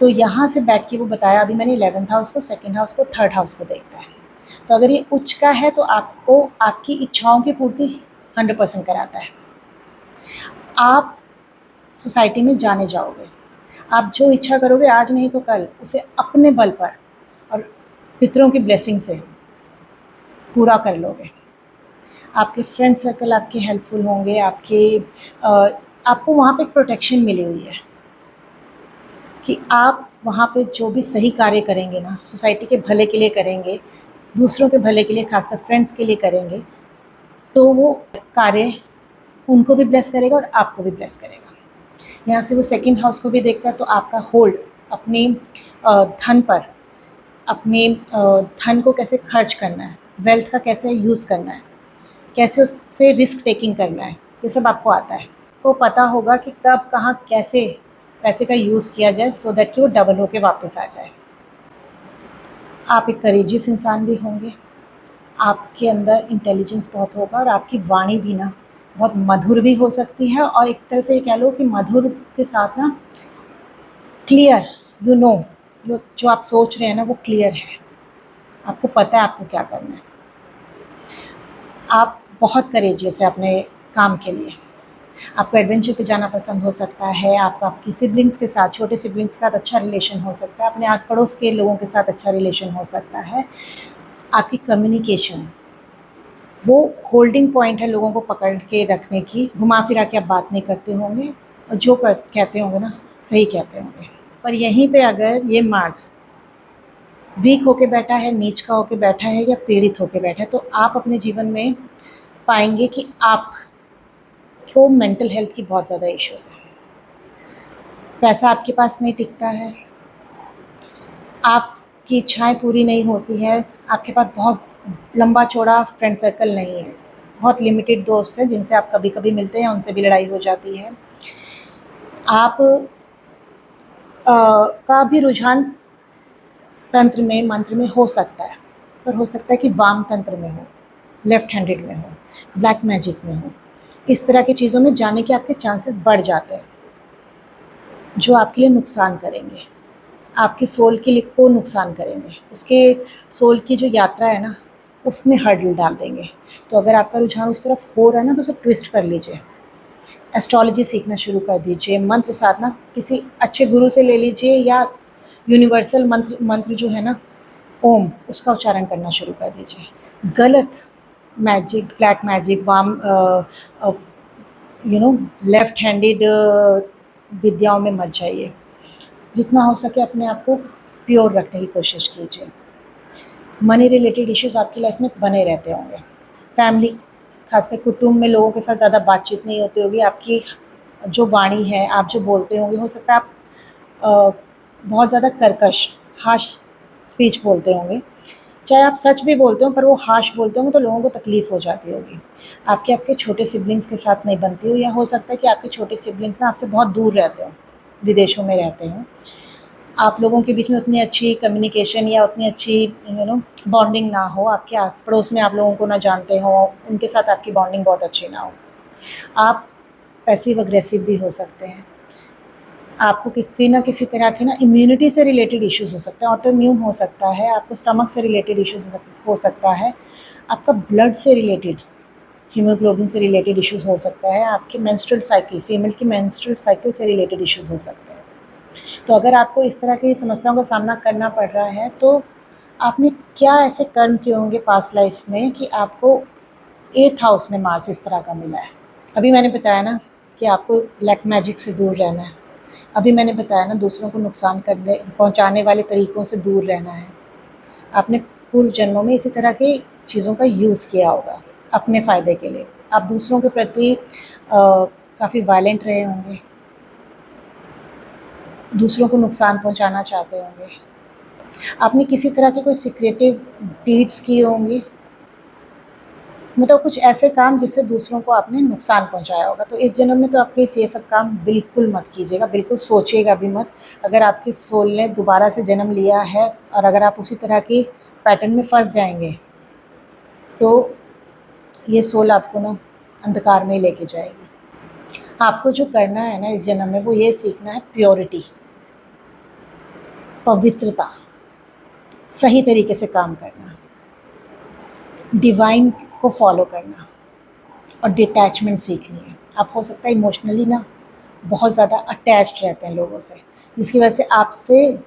तो यहाँ से बैठ के वो बताया, अभी मैंने 11th हाउस को, 2nd हाउस को, 3rd हाउस को देखता है। तो अगर ये उच्च का है तो आपको आपकी इच्छाओं की पूर्ति 100% कराता है। आप सोसाइटी में जाने जाओगे, आप जो इच्छा करोगे आज नहीं तो कल उसे अपने बल पर और पितरों की ब्लेसिंग से पूरा कर लोगे। आपके फ्रेंड सर्कल आपके हेल्पफुल होंगे, आपको वहाँ पे एक प्रोटेक्शन मिली हुई है कि आप वहाँ पे जो भी सही कार्य करेंगे ना, सोसाइटी के भले के लिए करेंगे, दूसरों के भले के लिए, खासकर फ्रेंड्स के लिए करेंगे, तो वो कार्य उनको भी ब्लेस करेगा और आपको भी ब्लेस करेगा। यहाँ से वो 2nd हाउस को भी देखता है, तो आपका होल्ड अपने धन पर, अपने धन को कैसे खर्च करना है, वेल्थ का कैसे यूज़ करना है, कैसे उससे रिस्क टेकिंग करना है, ये सब आपको आता है। को पता होगा कि कब कहाँ कैसे पैसे का यूज़ किया जाए सो दैट कि वो डबल होके वापस आ जाए। आप एक करेजियस इंसान भी होंगे, आपके अंदर इंटेलिजेंस बहुत होगा और आपकी वाणी भी ना बहुत मधुर भी हो सकती है, और एक तरह से ये कह लो कि मधुर के साथ ना क्लियर, जो आप सोच रहे हैं ना वो क्लियर है, आपको पता है आपको क्या करना है। आप बहुत करेजियस है अपने काम के लिए, आपको एडवेंचर पे जाना पसंद हो सकता है, आपका आपकी सिबलिंग्स के साथ, छोटे सिबलिंग्स के साथ अच्छा रिलेशन हो सकता है, अपने आस पड़ोस के लोगों के साथ अच्छा रिलेशन हो सकता है। आपकी कम्युनिकेशन वो होल्डिंग पॉइंट है लोगों को पकड़ के रखने की, घुमा फिरा के आप बात नहीं करते होंगे और जो कहते होंगे ना सही कहते होंगे। पर यहीं पे अगर ये मार्स वीक होके बैठा है, नीच का होके बैठा है या पीड़ित होके बैठा है, तो आप अपने जीवन में पाएंगे कि आपको मेंटल हेल्थ की बहुत ज़्यादा इश्यूज़ है, पैसा आपके पास नहीं टिकता है, आपकी इच्छाएं पूरी नहीं होती है, आपके पास बहुत लंबा चौड़ा फ्रेंड सर्कल नहीं है, बहुत लिमिटेड दोस्त हैं जिनसे आप कभी कभी मिलते हैं, उनसे भी लड़ाई हो जाती है। आप का भी रुझान तंत्र में, मंत्र में हो सकता है, पर हो सकता है कि वाम तंत्र में हो, लेफ्ट हैंडेड में हो, ब्लैक मैजिक में हो। इस तरह की चीज़ों में जाने के आपके चांसेस बढ़ जाते हैं जो आपके लिए नुकसान करेंगे, आपके सोल के लिए को नुकसान करेंगे, उसके सोल की जो यात्रा है ना उसमें हर्डल डाल देंगे। तो अगर आपका रुझान उस तरफ हो रहा है ना तो उसे ट्विस्ट कर लीजिए, एस्ट्रोलॉजी सीखना शुरू कर दीजिए, मंत्र साधना किसी अच्छे गुरु से ले लीजिए, या यूनिवर्सल मंत्र जो है ना ओम, उसका उच्चारण करना शुरू कर दीजिए। गलत मैजिक, ब्लैक मैजिक, वाम लेफ्ट हैंडेड विद्याओं में मत जाइए। जितना हो सके अपने आप को प्योर रखने की कोशिश कीजिए। मनी रिलेटेड इश्यूज आपकी लाइफ में बने रहते होंगे, फैमिली खासकर कुटुंब में लोगों के साथ ज़्यादा बातचीत नहीं होती होगी, आपकी जो वाणी है, आप जो बोलते होंगे, हो सकता है आप बहुत ज़्यादा कर्कश, हार्श स्पीच बोलते होंगे, चाहे आप सच भी बोलते हो पर वो हार्श बोलते होंगे तो लोगों को तकलीफ़ हो जाती होगी। आपके छोटे सिबलिंग्स के साथ नहीं बनती हो, या हो सकता है कि आपके छोटे सिबलिंग्स ना आपसे बहुत दूर रहते हो, विदेशों में रहते हो, आप लोगों के बीच में उतनी अच्छी कम्युनिकेशन या उतनी अच्छी बॉन्डिंग ना हो, आपके आस पड़ोस में आप लोगों को ना जानते हो, उनके साथ आपकी बॉन्डिंग बहुत अच्छी ना हो। आप पैसिव अग्रेसिव भी हो सकते हैं, आपको किसी ना किसी तरह के ना इम्यूनिटी से रिलेटेड इश्यूज़ हो सकते हैं, ऑटो इम्यून हो सकता है, आपको स्टमक से रिलेटेड इश्यूज़ हो सकता है, आपका ब्लड से रिलेटेड, हीमोग्लोबिन से रिलेटेड इश्यूज़ हो सकता है, आपके मेंस्ट्रुअल साइकिल, फीमेल की मेंस्ट्रुअल साइकिल से रिलेटेड इश्यूज़ हो सकते हैं। तो अगर आपको इस तरह की समस्याओं का सामना करना पड़ रहा है तो आपने क्या ऐसे कर्म किए होंगे पास्ट लाइफ में कि आपको 8th हाउस में मार्स इस तरह का मिला है। अभी मैंने बताया ना कि आपको ब्लैक मैजिक से दूर रहना है, अभी मैंने बताया ना दूसरों को नुकसान करने पहुंचाने वाले तरीक़ों से दूर रहना है। आपने पूर्व जन्मों में इसी तरह के चीज़ों का यूज़ किया होगा अपने फ़ायदे के लिए। आप दूसरों के प्रति काफ़ी वायलेंट रहे होंगे, दूसरों को नुकसान पहुंचाना चाहते होंगे। आपने किसी तरह के कोई सीक्रेटिव डीड्स किए होंगे, मतलब कुछ ऐसे काम जिससे दूसरों को आपने नुकसान पहुंचाया होगा। तो इस जन्म में तो आप प्लीज़ ये सब काम बिल्कुल मत कीजिएगा, बिल्कुल सोचिएगा भी मत। अगर आपकी सोल ने दोबारा से जन्म लिया है और अगर आप उसी तरह की पैटर्न में फंस जाएंगे तो ये सोल आपको ना अंधकार में ही लेके जाएगी। आपको जो करना है ना इस जन्म में, वो ये सीखना है प्योरिटी, पवित्रता, सही तरीके से काम करना, डिवाइन को फॉलो करना और डिटैचमेंट सीखनी है। आप हो सकता है इमोशनली ना बहुत ज़्यादा अटैच्ड रहते हैं लोगों से, जिसकी वजह से आपसे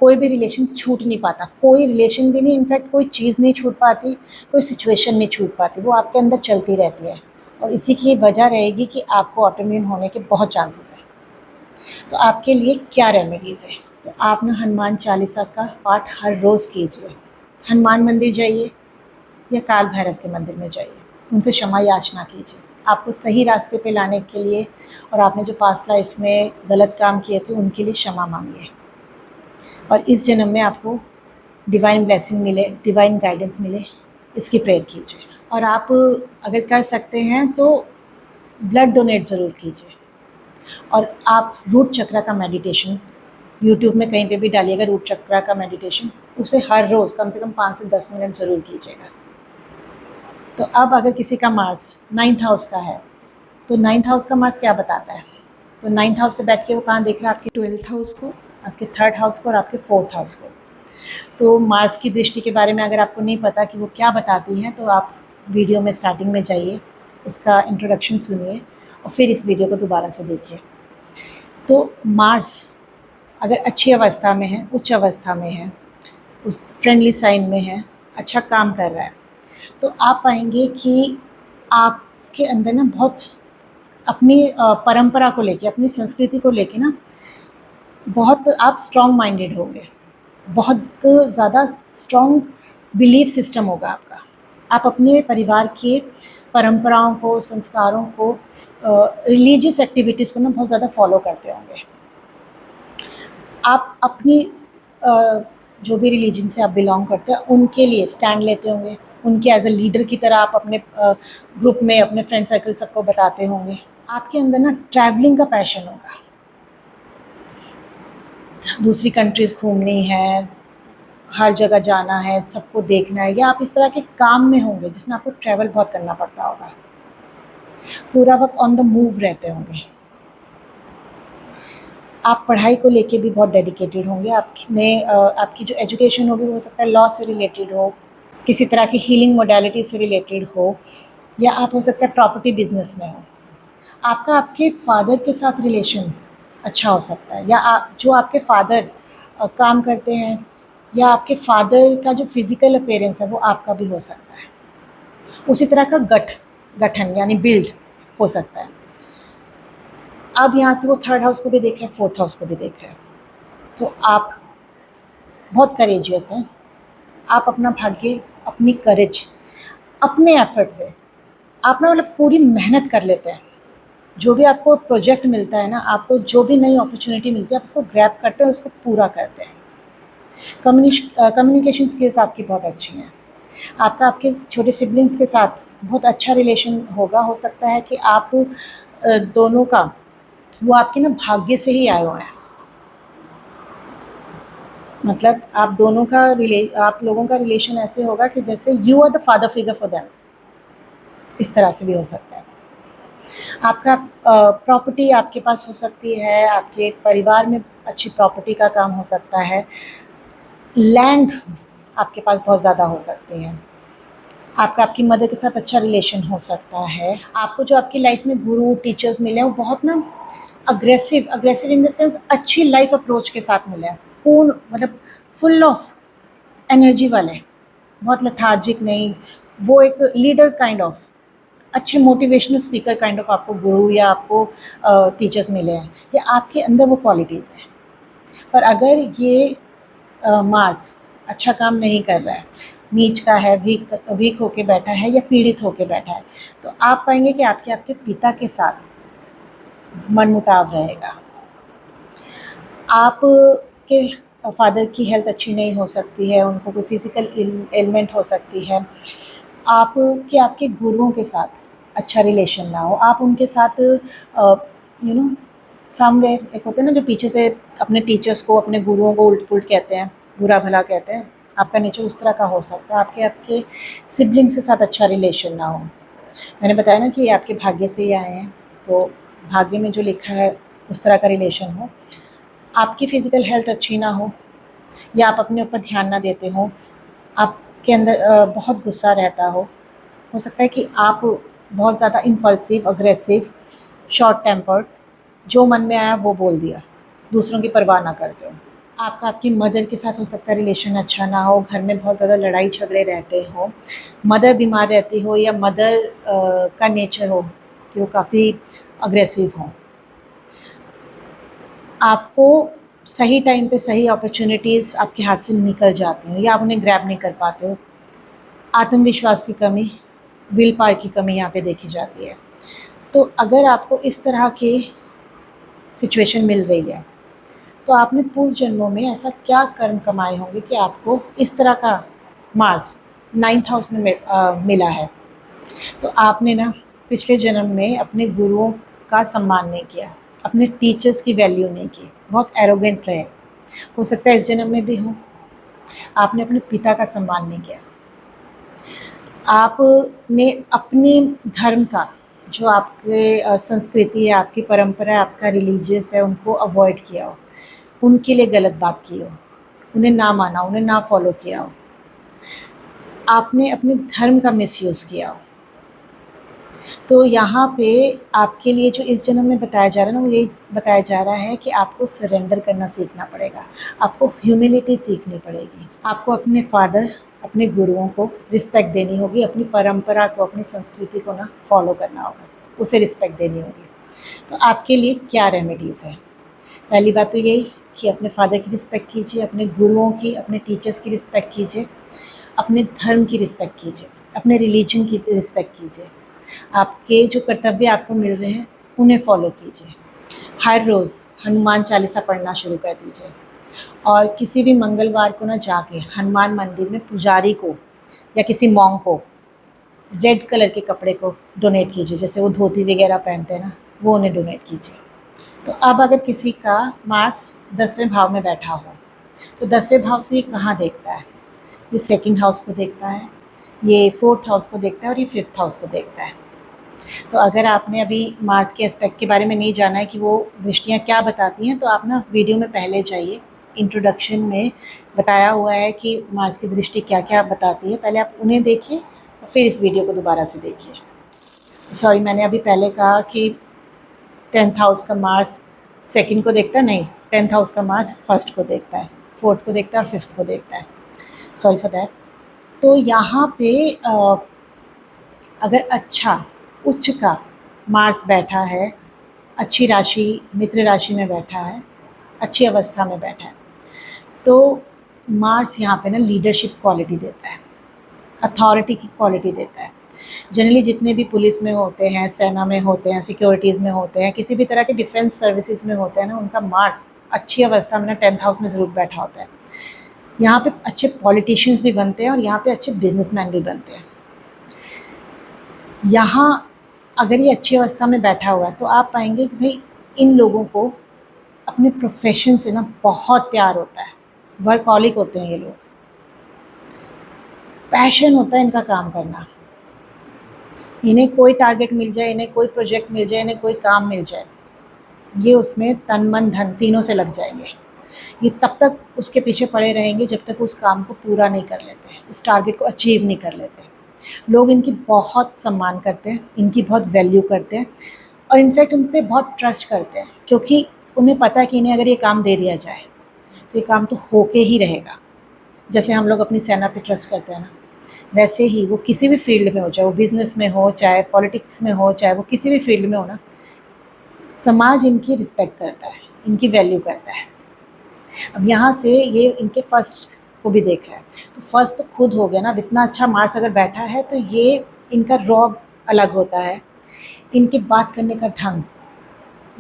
कोई भी रिलेशन छूट नहीं पाता, कोई रिलेशन भी नहीं, इनफैक्ट कोई चीज़ नहीं छूट पाती, कोई सिचुएशन नहीं छूट पाती, वो आपके अंदर चलती रहती है। और इसी की वजह रहेगी कि आपको ऑटोइम्यून होने के बहुत चांसेस हैं। तो आपके लिए क्या रेमेडीज़ है? तो आप ना हनुमान चालीसा का पाठ हर रोज़ कीजिए। हनुमान मंदिर जाइए या काल भैरव के मंदिर में जाइए, उनसे क्षमा याचना कीजिए आपको सही रास्ते पे लाने के लिए, और आपने जो पास्ट लाइफ में गलत काम किए थे उनके लिए क्षमा मांगिए। और इस जन्म में आपको डिवाइन ब्लेसिंग मिले, डिवाइन गाइडेंस मिले, इसकी प्रेयर कीजिए। और आप अगर कर सकते हैं तो ब्लड डोनेट ज़रूर कीजिए। और आप रूट चक्रा का मेडिटेशन यूट्यूब में कहीं पे भी डालिएगा, रूट चक्रा का मेडिटेशन, उसे हर रोज़ कम से कम 5 से 10 मिनट ज़रूर कीजिएगा। तो अब अगर किसी का मार्स 9th हाउस का है, तो 9th हाउस का मार्स क्या बताता है? तो 9th हाउस से बैठ के वो कहाँ देख रहा है? आपके 12th हाउस को, आपके 3rd हाउस को और आपके 4th हाउस को। तो मार्स की दृष्टि के बारे में अगर आपको नहीं पता कि वो क्या बताती है, तो आप वीडियो में स्टार्टिंग में जाइए, उसका इंट्रोडक्शन सुनिए और फिर इस वीडियो को दोबारा से देखिए। तो मार्स अगर अच्छी अवस्था में है, उच्च अवस्था में है, उस फ्रेंडली साइन में है, अच्छा काम कर रहा है, तो आप पाएंगे कि आपके अंदर ना बहुत अपनी परंपरा को लेके, अपनी संस्कृति को लेके ना बहुत आप स्ट्रॉन्ग माइंडेड होंगे, बहुत ज़्यादा स्ट्रॉन्ग बिलीफ सिस्टम होगा आपका। आप अपने परिवार के परंपराओं को, संस्कारों को, रिलीजियस एक्टिविटीज़ को ना बहुत ज़्यादा फॉलो करते होंगे। आप अपनी जो भी रिलीजन से आप बिलोंग करते हैं उनके लिए स्टैंड लेते होंगे, उनके एज अ लीडर की तरह आप अपने ग्रुप में, अपने फ्रेंड सर्कल सबको बताते होंगे। आपके अंदर ना ट्रैवलिंग का पैशन होगा, दूसरी कंट्रीज़ घूमनी है, हर जगह जाना है, सबको देखना है, या आप इस तरह के काम में होंगे जिसमें आपको ट्रैवल बहुत करना पड़ता होगा, पूरा वक्त ऑन द मूव रहते होंगे। आप पढ़ाई को लेके भी बहुत डेडिकेटेड होंगे। आपकी जो एजुकेशन होगी वो हो सकता है लॉ से रिलेटेड हो, किसी तरह की हीलिंग मोडालिटी से रिलेटेड हो, या आप हो सकता है प्रॉपर्टी बिजनेस में हो। आपका आपके फादर के साथ रिलेशन अच्छा हो सकता है, या जो आपके फादर काम करते हैं, या आपके फादर का जो फिज़िकल अपीयरेंस है वो आपका भी हो सकता है। उसी तरह का गठन यानी बिल्ड हो सकता है। अब यहाँ से वो 3rd हाउस को भी देख रहे हैं, 4th हाउस को भी देख रहे हैं, तो आप बहुत करेजियस हैं। आप अपना भाग्य, अपनी करेज, अपने एफर्ट से आप ना मतलब पूरी मेहनत कर लेते हैं। जो भी आपको प्रोजेक्ट मिलता है ना, आपको जो भी नई अपॉर्चुनिटी मिलती है, आप उसको ग्रैब करते हैं और उसको पूरा करते हैं। कम्युनिकेशन स्किल्स आपकी बहुत अच्छी हैं। आपका आपके छोटे सिबलिंग्स के साथ बहुत अच्छा रिलेशन होगा। हो सकता है कि आप दोनों का, वो आपके ना भाग्य से ही आए हुए हैं, मतलब आप दोनों का आप लोगों का रिलेशन ऐसे होगा कि जैसे you are the father figure for them, इस तरह से भी हो सकता है। आपका प्रॉपर्टी आपके पास हो सकती है, आपके परिवार में अच्छी प्रॉपर्टी का काम हो सकता है, लैंड आपके पास बहुत ज़्यादा हो सकती है, आपका आपकी मदर के साथ अच्छा रिलेशन हो सकता है। आपको जो आपकी लाइफ में गुरु टीचर्स मिले हैं वो बहुत ना अग्रेसिव इन द सेंस अच्छी लाइफ अप्रोच के साथ मिले हैं, पूर्ण मतलब फुल ऑफ एनर्जी वाले, बहुत लथार्जिक नहीं, वो एक लीडर काइंड ऑफ, अच्छे मोटिवेशनल स्पीकर काइंड ऑफ आपको गुरु या आपको टीचर्स मिले हैं, या आपके अंदर वो क्वालिटीज़ हैं। पर अगर ये मार्स अच्छा काम नहीं कर रहा है, नीच का है, वीक होके बैठा है या पीड़ित होके बैठा है, तो आप पाएंगे कि आपके पिता के साथ मनमुटाव रहेगा। आप के फादर की हेल्थ अच्छी नहीं हो सकती है, उनको कोई फिज़िकल एलिमेंट हो सकती है। आपके गुरुओं के साथ अच्छा रिलेशन ना हो, आप उनके साथ यू नो समवेयर, एक होते हैं ना जो पीछे से अपने टीचर्स को, अपने गुरुओं को उल्ट-पुल्ट कहते हैं, बुरा भला कहते हैं, आपका नेचर उस तरह का हो सकता है। आपके सिबलिंग्स के साथ अच्छा रिलेशन ना हो। मैंने बताया ना कि ये आपके भाग्य से ही आए हैं, तो भाग्य में जो लिखा है उस तरह का रिलेशन हो। आपकी फ़िज़िकल हेल्थ अच्छी ना हो, या आप अपने ऊपर ध्यान ना देते हो, आपके अंदर बहुत गुस्सा रहता हो सकता है कि आप बहुत ज़्यादा इम्पल्सिव, अग्रेसिव, शॉर्ट टेम्पर्ड, जो मन में आया वो बोल दिया, दूसरों की परवाह ना करते हो। आपकी मदर के साथ हो सकता है रिलेशन अच्छा ना हो, घर में बहुत ज़्यादा लड़ाई झगड़े रहते हो, मदर बीमार रहती हो, या मदर का नेचर हो कि वो काफ़ी अग्रेसिव हो। आपको सही टाइम पे सही अपॉर्चुनिटीज़ आपके हाथ से निकल जाती हैं या आप उन्हें ग्रैब नहीं कर पाते हो। आत्मविश्वास की कमी, विल पावर की कमी यहाँ पे देखी जाती है। तो अगर आपको इस तरह की सिचुएशन मिल रही है, तो आपने पूर्व जन्मों में ऐसा क्या कर्म कमाए होंगे कि आपको इस तरह का मार्स 9th हाउस में मिला है। तो आपने ना पिछले जन्म में अपने गुरुओं का सम्मान नहीं किया, अपने टीचर्स की वैल्यू नहीं की, बहुत एरोगेंट रहे। हो सकता है इस जन्म में भी हो। आपने अपने पिता का सम्मान नहीं किया। आपने अपने धर्म का, जो आपके संस्कृति है, आपकी परंपरा है, आपका रिलीजियस है, उनको अवॉइड किया हो, उनके लिए गलत बात की हो, उन्हें ना माना, उन्हें ना फॉलो किया हो। आपने अपने धर्म का मिसयूज़ किया हो। तो यहाँ पे आपके लिए जो इस जन्म में बताया जा रहा है ना, वो यही बताया जा रहा है कि आपको सरेंडर करना सीखना पड़ेगा, आपको ह्यूमिलिटी सीखनी पड़ेगी, आपको अपने फादर, अपने गुरुओं को रिस्पेक्ट देनी होगी, अपनी परंपरा को, अपनी संस्कृति को ना फॉलो करना होगा, उसे रिस्पेक्ट देनी होगी। तो आपके लिए क्या रेमेडीज़ है? पहली बात तो यही कि अपने फादर की रिस्पेक्ट कीजिए, अपने गुरुओं की, अपने टीचर्स की रिस्पेक्ट कीजिए, अपने धर्म की रिस्पेक्ट कीजिए, अपने रिलीजन की रिस्पेक्ट कीजिए। आपके जो कर्तव्य आपको मिल रहे हैं उन्हें फॉलो कीजिए। हर रोज़ हनुमान चालीसा पढ़ना शुरू कर दीजिए, और किसी भी मंगलवार को ना जाके हनुमान मंदिर में पुजारी को या किसी मॉन्क को रेड कलर के कपड़े को डोनेट कीजिए, जैसे वो धोती वगैरह पहनते हैं ना, वो उन्हें डोनेट कीजिए। तो अब अगर किसी का मार्स 10वें भाव में बैठा हो, तो 10वें भाव से ये कहाँ देखता है? ये 2nd हाउस को देखता है, ये 4th हाउस को देखता है, और ये 5th हाउस को देखता है। तो अगर आपने अभी मार्स के एस्पेक्ट के बारे में नहीं जाना है कि वो दृष्टियाँ क्या बताती हैं, तो आप ना वीडियो में पहले जाइए, इंट्रोडक्शन में बताया हुआ है कि मार्स की दृष्टि क्या-क्या बताती है। पहले आप उन्हें देखिए और फिर इस वीडियो को दोबारा से देखिए। सॉरी, मैंने अभी पहले कहा कि 10th हाउस का मार्स 2nd को देखता है, नहीं, 10th हाउस का मार्स 1st को देखता है, 4th को देखता है और 5th को देखता है। Sorry for that. तो यहाँ पे अगर अच्छा उच्च का मार्स बैठा है, अच्छी राशि, मित्र राशि में बैठा है, अच्छी अवस्था में बैठा है, तो मार्स यहाँ पे ना लीडरशिप क्वालिटी देता है, अथॉरिटी की क्वालिटी देता है। जनरली जितने भी पुलिस में होते हैं, सेना में होते हैं, सिक्योरिटीज़ में होते हैं, किसी भी तरह के डिफेंस सर्विसेज में होते हैं ना, उनका मार्स अच्छी अवस्था में ना 10th हाउस में ज़रूर बैठा होता है। यहाँ पे अच्छे पॉलिटिशियंस भी बनते हैं और यहाँ पे अच्छे बिजनेसमैन भी बनते हैं। यहाँ अगर ये अच्छी अवस्था में बैठा हुआ है, तो आप पाएंगे कि भाई इन लोगों को अपने प्रोफेशन से ना बहुत प्यार होता है, वर्कहॉलिक होते हैं ये लोग, पैशन होता है इनका काम करना। इन्हें कोई टारगेट मिल जाए, इन्हें कोई प्रोजेक्ट मिल जाए, इन्हें कोई काम मिल जाए, ये उसमें तन मन धन तीनों से लग जाएंगे। ये तब तक उसके पीछे पड़े रहेंगे जब तक उस काम को पूरा नहीं कर लेते, उस टारगेट को अचीव नहीं कर लेते। लोग इनकी बहुत सम्मान करते हैं, इनकी बहुत वैल्यू करते हैं, और इनफैक्ट उन पे बहुत ट्रस्ट करते हैं, क्योंकि उन्हें पता है कि इन्हें अगर ये काम दे दिया जाए तो ये काम तो होके ही रहेगा। जैसे हम लोग अपनी सेना पे ट्रस्ट करते हैं ना, वैसे ही वो किसी भी फील्ड में हो, चाहे वो बिज़नेस में हो, चाहे पॉलिटिक्स में हो, चाहे वो किसी भी फील्ड में हो ना, समाज इनकी रिस्पेक्ट करता है, इनकी वैल्यू करता है। अब यहाँ से ये इनके फर्स्ट को भी देख रहा है। तो फर्स्ट तो खुद हो गया ना, इतना अच्छा मार्स अगर बैठा है तो ये इनका रॉब अलग होता है, इनके बात करने का ढंग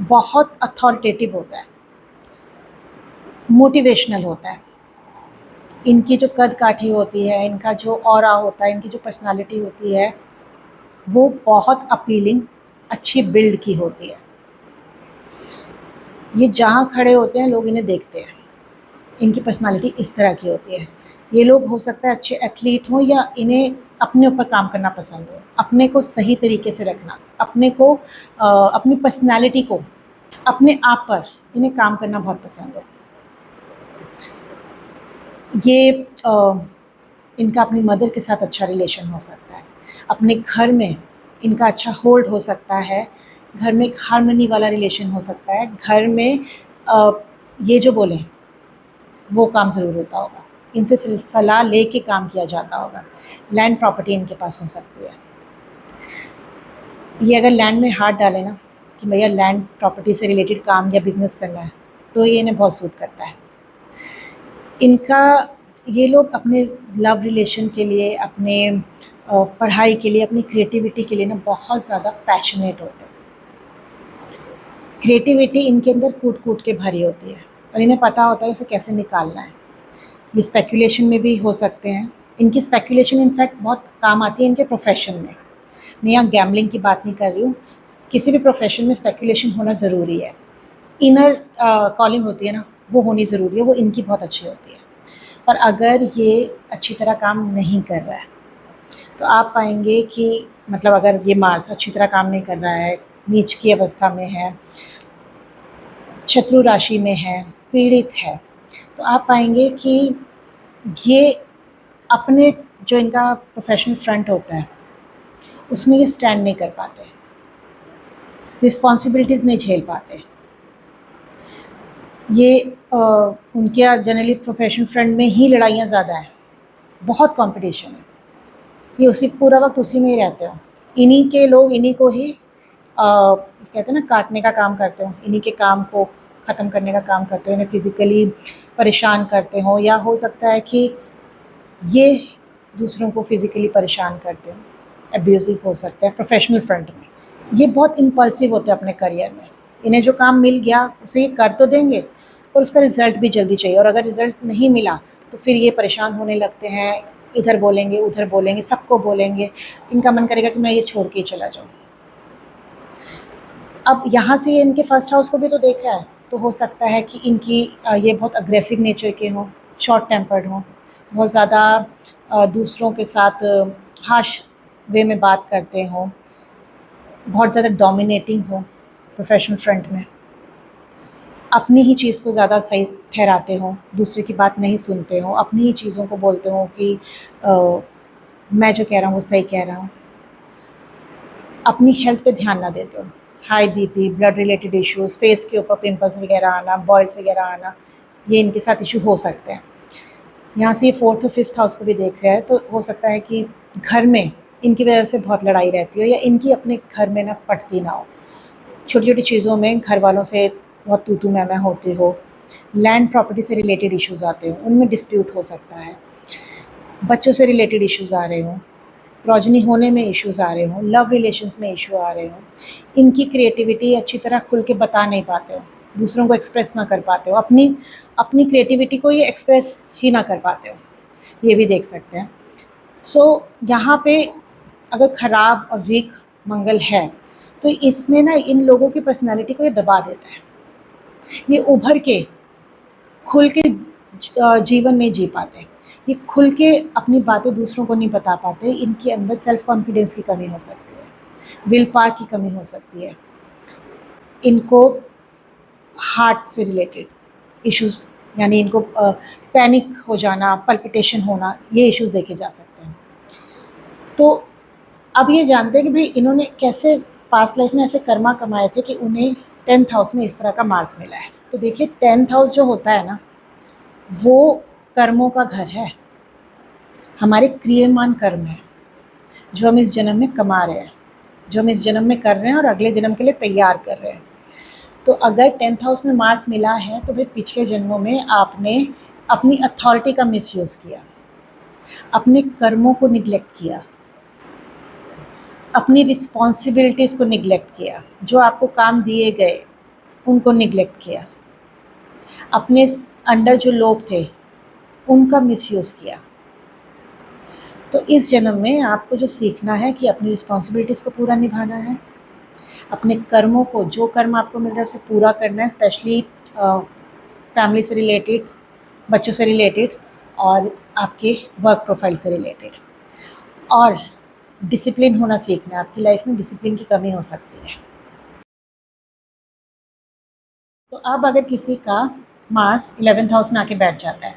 बहुत अथॉरिटेटिव होता है, मोटिवेशनल होता है। इनकी जो कद काठी होती है, इनका जो ऑरा होता है, इनकी जो पर्सनालिटी होती है, वो बहुत अपीलिंग, अच्छी बिल्ड की होती है। ये जहाँ खड़े होते हैं लोग इन्हें देखते हैं। इनकी पर्सनालिटी इस तरह की होती है। ये लोग हो सकता है अच्छे एथलीट हों या इन्हें अपने ऊपर काम करना पसंद हो, अपने को सही तरीके से रखना, अपने को अपनी पर्सनालिटी को, अपने आप पर इन्हें काम करना बहुत पसंद है। ये इनका अपनी मदर के साथ अच्छा रिलेशन हो सकता है, अपने घर में इनका अच्छा होल्ड हो सकता है, घर में एक हार्मनी वाला रिलेशन हो सकता है, घर में ये जो बोलें वो काम ज़रूर होता होगा, इनसे सलाह ले के काम किया जाता होगा। लैंड प्रॉपर्टी इनके पास हो सकती है। ये अगर लैंड में हाथ डाले ना कि भैया लैंड प्रॉपर्टी से रिलेटेड काम या बिज़नेस करना है, तो ये इन्हें बहुत सूट करता है। इनका ये लोग अपने लव रिलेशन के लिए, अपने पढ़ाई के लिए, अपनी क्रिएटिविटी के लिए ना बहुत ज़्यादा पैशनेट होते हैं। क्रिएटिविटी इनके अंदर कूट-कूट के भरी होती है और इन्हें पता होता है उसे कैसे निकालना है। ये स्पेकुलेशन में भी हो सकते हैं। इनकी स्पेकुलेशन इनफैक्ट बहुत काम आती है इनके प्रोफ़ेशन में। मैं यहाँ गैम्बलिंग की बात नहीं कर रही हूँ, किसी भी प्रोफ़ेशन में स्पेकुलेशन होना ज़रूरी है। इनर कॉलिंग होती है ना, वो होनी ज़रूरी है, वो इनकी बहुत अच्छी होती है। पर अगर ये अच्छी तरह काम नहीं कर रहा है, तो आप पाएँगे कि मतलब अगर ये मार्स अच्छी तरह काम नहीं कर रहा है, नीच की अवस्था में है, शत्रु राशि में है, पीड़ित है, तो आप पाएँगे कि ये अपने जो इनका प्रोफ़ेशनल फ्रंट होता है, उसमें ये स्टैंड नहीं कर पाते, रिस्पॉन्सिबिलिटीज़ नहीं झेल पाते। ये उनके यहाँ जनरली प्रोफ़ेशनल फ्रंट में ही लड़ाइयाँ ज़्यादा हैं, बहुत कॉम्पिटिशन है। ये उसी पूरा वक़्त उसी में ही रहते हो। इन्हीं के लोग इन्हीं को ही कहते हैं ना काटने का काम करते हो, इन्हीं के काम को ख़त्म करने का काम करते हो, इन्हें फ़िज़िकली परेशान करते हो या हो सकता है कि ये दूसरों को फ़िज़िकली परेशान करते हो, अब्यूज़िव हो सकता है प्रोफ़ेशनल फ्रंट में। ये बहुत इम्पल्सिव होते हैं अपने करियर में। इन्हें जो काम मिल गया उसे ये कर तो देंगे और उसका रिज़ल्ट भी जल्दी चाहिए और अगर रिज़ल्ट नहीं मिला तो फिर ये परेशान होने लगते हैं, इधर बोलेंगे, उधर बोलेंगे, सबको बोलेंगे। इनका मन करेगा कि मैं ये छोड़ के ही चला जाऊँ। अब यहाँ से ये इनके फर्स्ट हाउस को भी तो देख रहा है, तो हो सकता है कि इनकी ये बहुत अग्रेसिव नेचर के हों, शॉर्ट टेम्पर्ड हों, बहुत ज़्यादा दूसरों के साथ हार्श वे में बात करते हों, बहुत ज़्यादा डोमिनेटिंग हों प्रोफ़ेशनल फ्रंट में, अपनी ही चीज़ को ज़्यादा सही ठहराते हों, दूसरे की बात नहीं सुनते हों, अपनी ही चीज़ों को बोलते हों कि मैं जो कह रहा हूँ वो सही कह रहा हूँ, अपनी हेल्थ पे ध्यान ना देते हो, high BP, blood related issues, face के ऊपर पिंपल्स वगैरह आना, बॉयल्स वगैरह आना, ये इनके साथ इशू हो सकते हैं। यहाँ से ये 4th और 5th हाउस को भी देख रहा है, तो हो सकता है कि घर में इनकी वजह से बहुत लड़ाई रहती हो या इनकी अपने घर में ना पटती ना हो। छोटी-छोटी चीज़ों में घर वालों से बहुत तू-तू मैं-मैं होती हो, लैंड प्रॉपर्टी से रिलेटेड इश्यूज़ आते हो, उनमें डिस्प्यूट हो सकता है, बच्चों से रिलेटेड इश्यूज़ आ रहे हों, प्रोजनी होने में इश्यूज़ आ रहे हों, लव रिलेशंस में इश्यू आ रहे हों, इनकी क्रिएटिविटी अच्छी तरह खुल के बता नहीं पाते हो, दूसरों को एक्सप्रेस ना कर पाते हो, अपनी अपनी क्रिएटिविटी को ये एक्सप्रेस ही ना कर पाते हो, ये भी देख सकते हैं। सो यहाँ पे अगर ख़राब और वीक मंगल है, तो इसमें ना इन लोगों की पर्सनैलिटी को ये दबा देता है। ये उभर के, खुल के जीवन नहीं जी पाते। ये खुल के अपनी बातें दूसरों को नहीं बता पाते। इनके अंदर सेल्फ कॉन्फिडेंस की कमी हो सकती है, विल पावर की कमी हो सकती है। इनको हार्ट से रिलेटेड इश्यूज़ यानी इनको पैनिक हो जाना, पल्पिटेशन होना, ये इश्यूज़ देखे जा सकते हैं। तो अब ये जानते हैं कि भई इन्होंने कैसे पास्ट लाइफ में ऐसे कर्मा कमाए थे कि उन्हें 10th हाउस में इस तरह का मार्स मिला है। तो देखिए 10th हाउस जो होता है ना, वो कर्मों का घर है, हमारे क्रियमान कर्म है, जो हम इस जन्म में कमा रहे हैं, जो हम इस जन्म में कर रहे हैं और अगले जन्म के लिए तैयार कर रहे हैं। तो अगर 10th हाउस में मार्स मिला है तो भाई पिछले जन्मों में आपने अपनी अथॉरिटी का मिसयूज़ किया, अपने कर्मों को निग्लेक्ट किया, अपनी रिस्पॉन्सिबिलिटीज़ को निग्लेक्ट किया, जो आपको काम दिए गए उनको निग्लेक्ट किया, अपने अंडर जो लोग थे उनका मिसयूज़ किया। तो इस जन्म में आपको जो सीखना है कि अपनी रिस्पॉन्सिबिलिटीज़ को पूरा निभाना है, अपने कर्मों को, जो कर्म आपको मिल रहा है उसे पूरा करना है, स्पेशली फैमिली से रिलेटेड, बच्चों से रिलेटेड और आपके वर्क प्रोफाइल से रिलेटेड। और डिसिप्लिन होना सीखना है, आपकी लाइफ में डिसिप्लिन की कमी हो सकती है। तो अब अगर किसी का मार्स 11th हाउस में आके बैठ जाता है,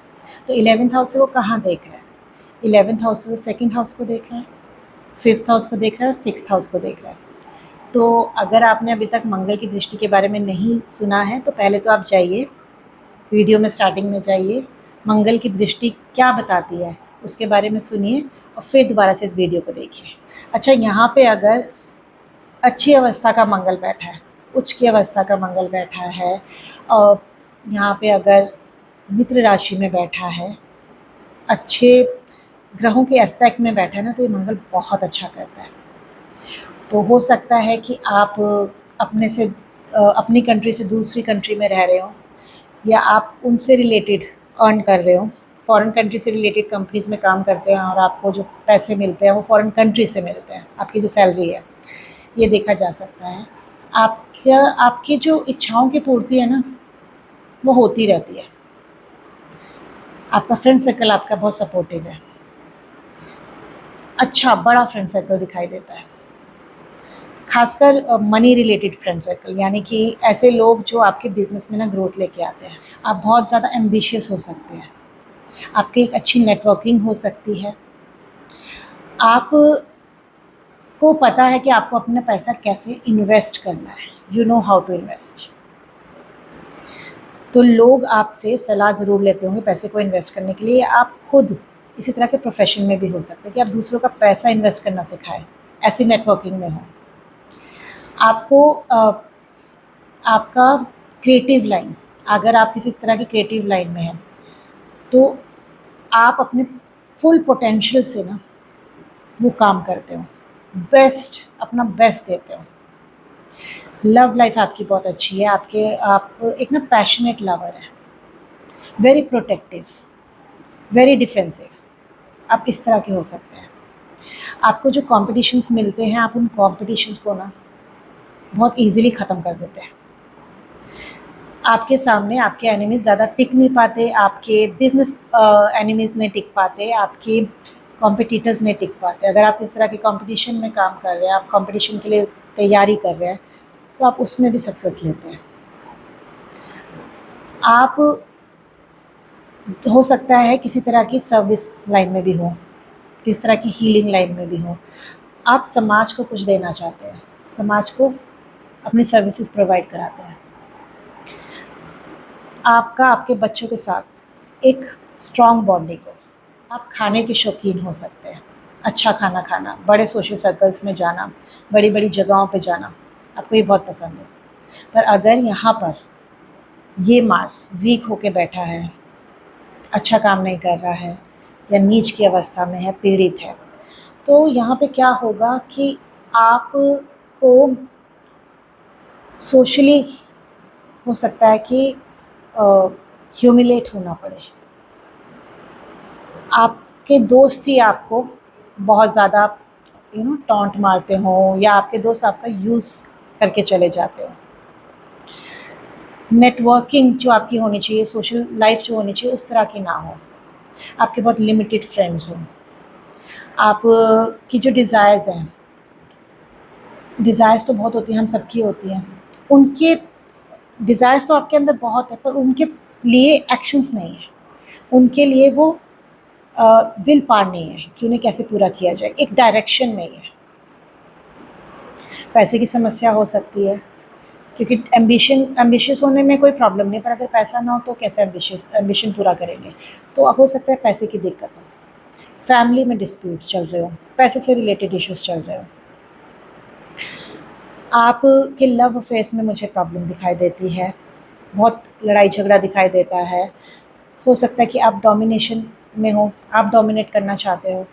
तो 11th हाउस से वो कहाँ देख रहा है? 11th हाउस से वो 2nd हाउस को देख रहा है, 5th हाउस को देख रहा है और 6th हाउस को देख रहा है। तो अगर आपने अभी तक मंगल की दृष्टि के बारे में नहीं सुना है, तो पहले तो आप जाइए, वीडियो में स्टार्टिंग में जाइए, मंगल की दृष्टि क्या बताती है उसके बारे में सुनिए और फिर दोबारा से इस वीडियो को देखिए। अच्छा, यहाँ पे अगर अच्छी अवस्था का मंगल बैठा है, उच्च की अवस्था का मंगल बैठा है, और यहाँ पे अगर मित्र राशि में बैठा है, अच्छे ग्रहों के एस्पेक्ट में बैठा है ना, तो ये मंगल बहुत अच्छा करता है। तो हो सकता है कि आप अपनी कंट्री से दूसरी कंट्री में रह रहे हो, या आप उनसे रिलेटेड अर्न कर रहे हो, फॉरेन कंट्री से रिलेटेड कंपनीज़ में काम करते हैं और आपको जो पैसे मिलते हैं वो फॉरेन कंट्री से मिलते हैं, आपकी जो सैलरी है, ये देखा जा सकता है। आपकी जो इच्छाओं की पूर्ति है ना, वो होती रहती है। आपका फ्रेंड सर्कल आपका बहुत सपोर्टिव है, अच्छा बड़ा फ्रेंड सर्कल दिखाई देता है, खासकर मनी रिलेटेड फ्रेंड सर्कल, यानी कि ऐसे लोग जो आपके बिजनेस में ना ग्रोथ लेके आते हैं। आप बहुत ज़्यादा एम्बिशियस हो सकते हैं, आपकी एक अच्छी नेटवर्किंग हो सकती है, आप को पता है कि आपको अपना पैसा कैसे इन्वेस्ट करना है, you know how to invest. तो लोग आपसे सलाह ज़रूर लेते होंगे पैसे को इन्वेस्ट करने के लिए। आप खुद इसी तरह के प्रोफेशन में भी हो सकते हैं कि आप दूसरों का पैसा इन्वेस्ट करना सिखाएं, ऐसी नेटवर्किंग में हो। आपको आपका क्रिएटिव लाइन, अगर आप किसी तरह की क्रिएटिव लाइन में हैं, तो आप अपने फुल पोटेंशियल से ना वो काम करते हो, अपना बेस्ट देते हो। लव लाइफ आपकी बहुत अच्छी है, आप एक ना पैशनेट लवर है, वेरी प्रोटेक्टिव, वेरी डिफेंसिव, आप इस तरह के हो सकते हैं। आपको जो कॉम्पिटिशन्स मिलते हैं, आप उन कॉम्पिटिशन्स को ना बहुत इजीली ख़त्म कर देते हैं। आपके सामने आपके एनिमीज़ ज़्यादा टिक नहीं पाते, आपके बिजनेस एनिमीज़ नहीं टिक पाते, आपके कॉम्पिटिटर्स नहीं टिक पाते। अगर आप इस तरह के कॉम्पिटिशन में काम कर रहे हैं, आप कॉम्पिटिशन के लिए तैयारी कर रहे हैं, तो आप उसमें भी सक्सेस लेते हैं। आप हो सकता है किसी तरह की सर्विस लाइन में भी हो, किसी तरह की हीलिंग लाइन में भी हो, आप समाज को कुछ देना चाहते हैं, समाज को अपनी सर्विसेज प्रोवाइड कराते हैं। आपका आपके बच्चों के साथ एक स्ट्रॉन्ग बॉन्डिंग हो, आप खाने के शौकीन हो सकते हैं, अच्छा खाना खाना, बड़े सोशल सर्कल्स में जाना, बड़ी बड़ी जगहों पे जाना, आपको ये बहुत पसंद है। पर अगर यहाँ पर ये मार्स वीक होके बैठा है, अच्छा काम नहीं कर रहा है, या नीच की अवस्था में है, पीड़ित है, तो यहाँ पे क्या होगा कि आपको सोशली हो सकता है कि ह्यूमिलेट होना पड़े। आपके दोस्त ही आपको बहुत ज़्यादा टॉन्ट मारते हों, या आपके दोस्त आपका यूज़ करके चले जाते हो। नेटवर्किंग जो आपकी होनी चाहिए, सोशल लाइफ जो होनी चाहिए, उस तरह की ना हो। आपके बहुत लिमिटेड फ्रेंड्स हों। आप की जो डिज़ायर्स हैं, डिज़ायर्स तो बहुत होती हैं, हम सबकी होती हैं, उनके डिज़ायर्स तो आपके अंदर बहुत है, पर उनके लिए एक्शंस नहीं है, उनके लिए वो विल पावर नहीं है कि उन्हें कैसे पूरा किया जाए, एक डायरेक्शन नहीं है। पैसे की समस्या हो सकती है, क्योंकि एम्बिशियस होने में कोई प्रॉब्लम नहीं, पर अगर पैसा ना हो तो कैसे एम्बिशन पूरा करेंगे। तो हो सकता है पैसे की दिक्कत हो, फैमिली में डिस्प्यूट चल रहे हो, पैसे से रिलेटेड इश्यूज चल रहे हो। आपके लव अफेयर्स में मुझे प्रॉब्लम दिखाई देती है, बहुत लड़ाई झगड़ा दिखाई देता है, हो सकता है कि आप डोमिनेशन में हो, आप डोमिनेट करना चाहते हो,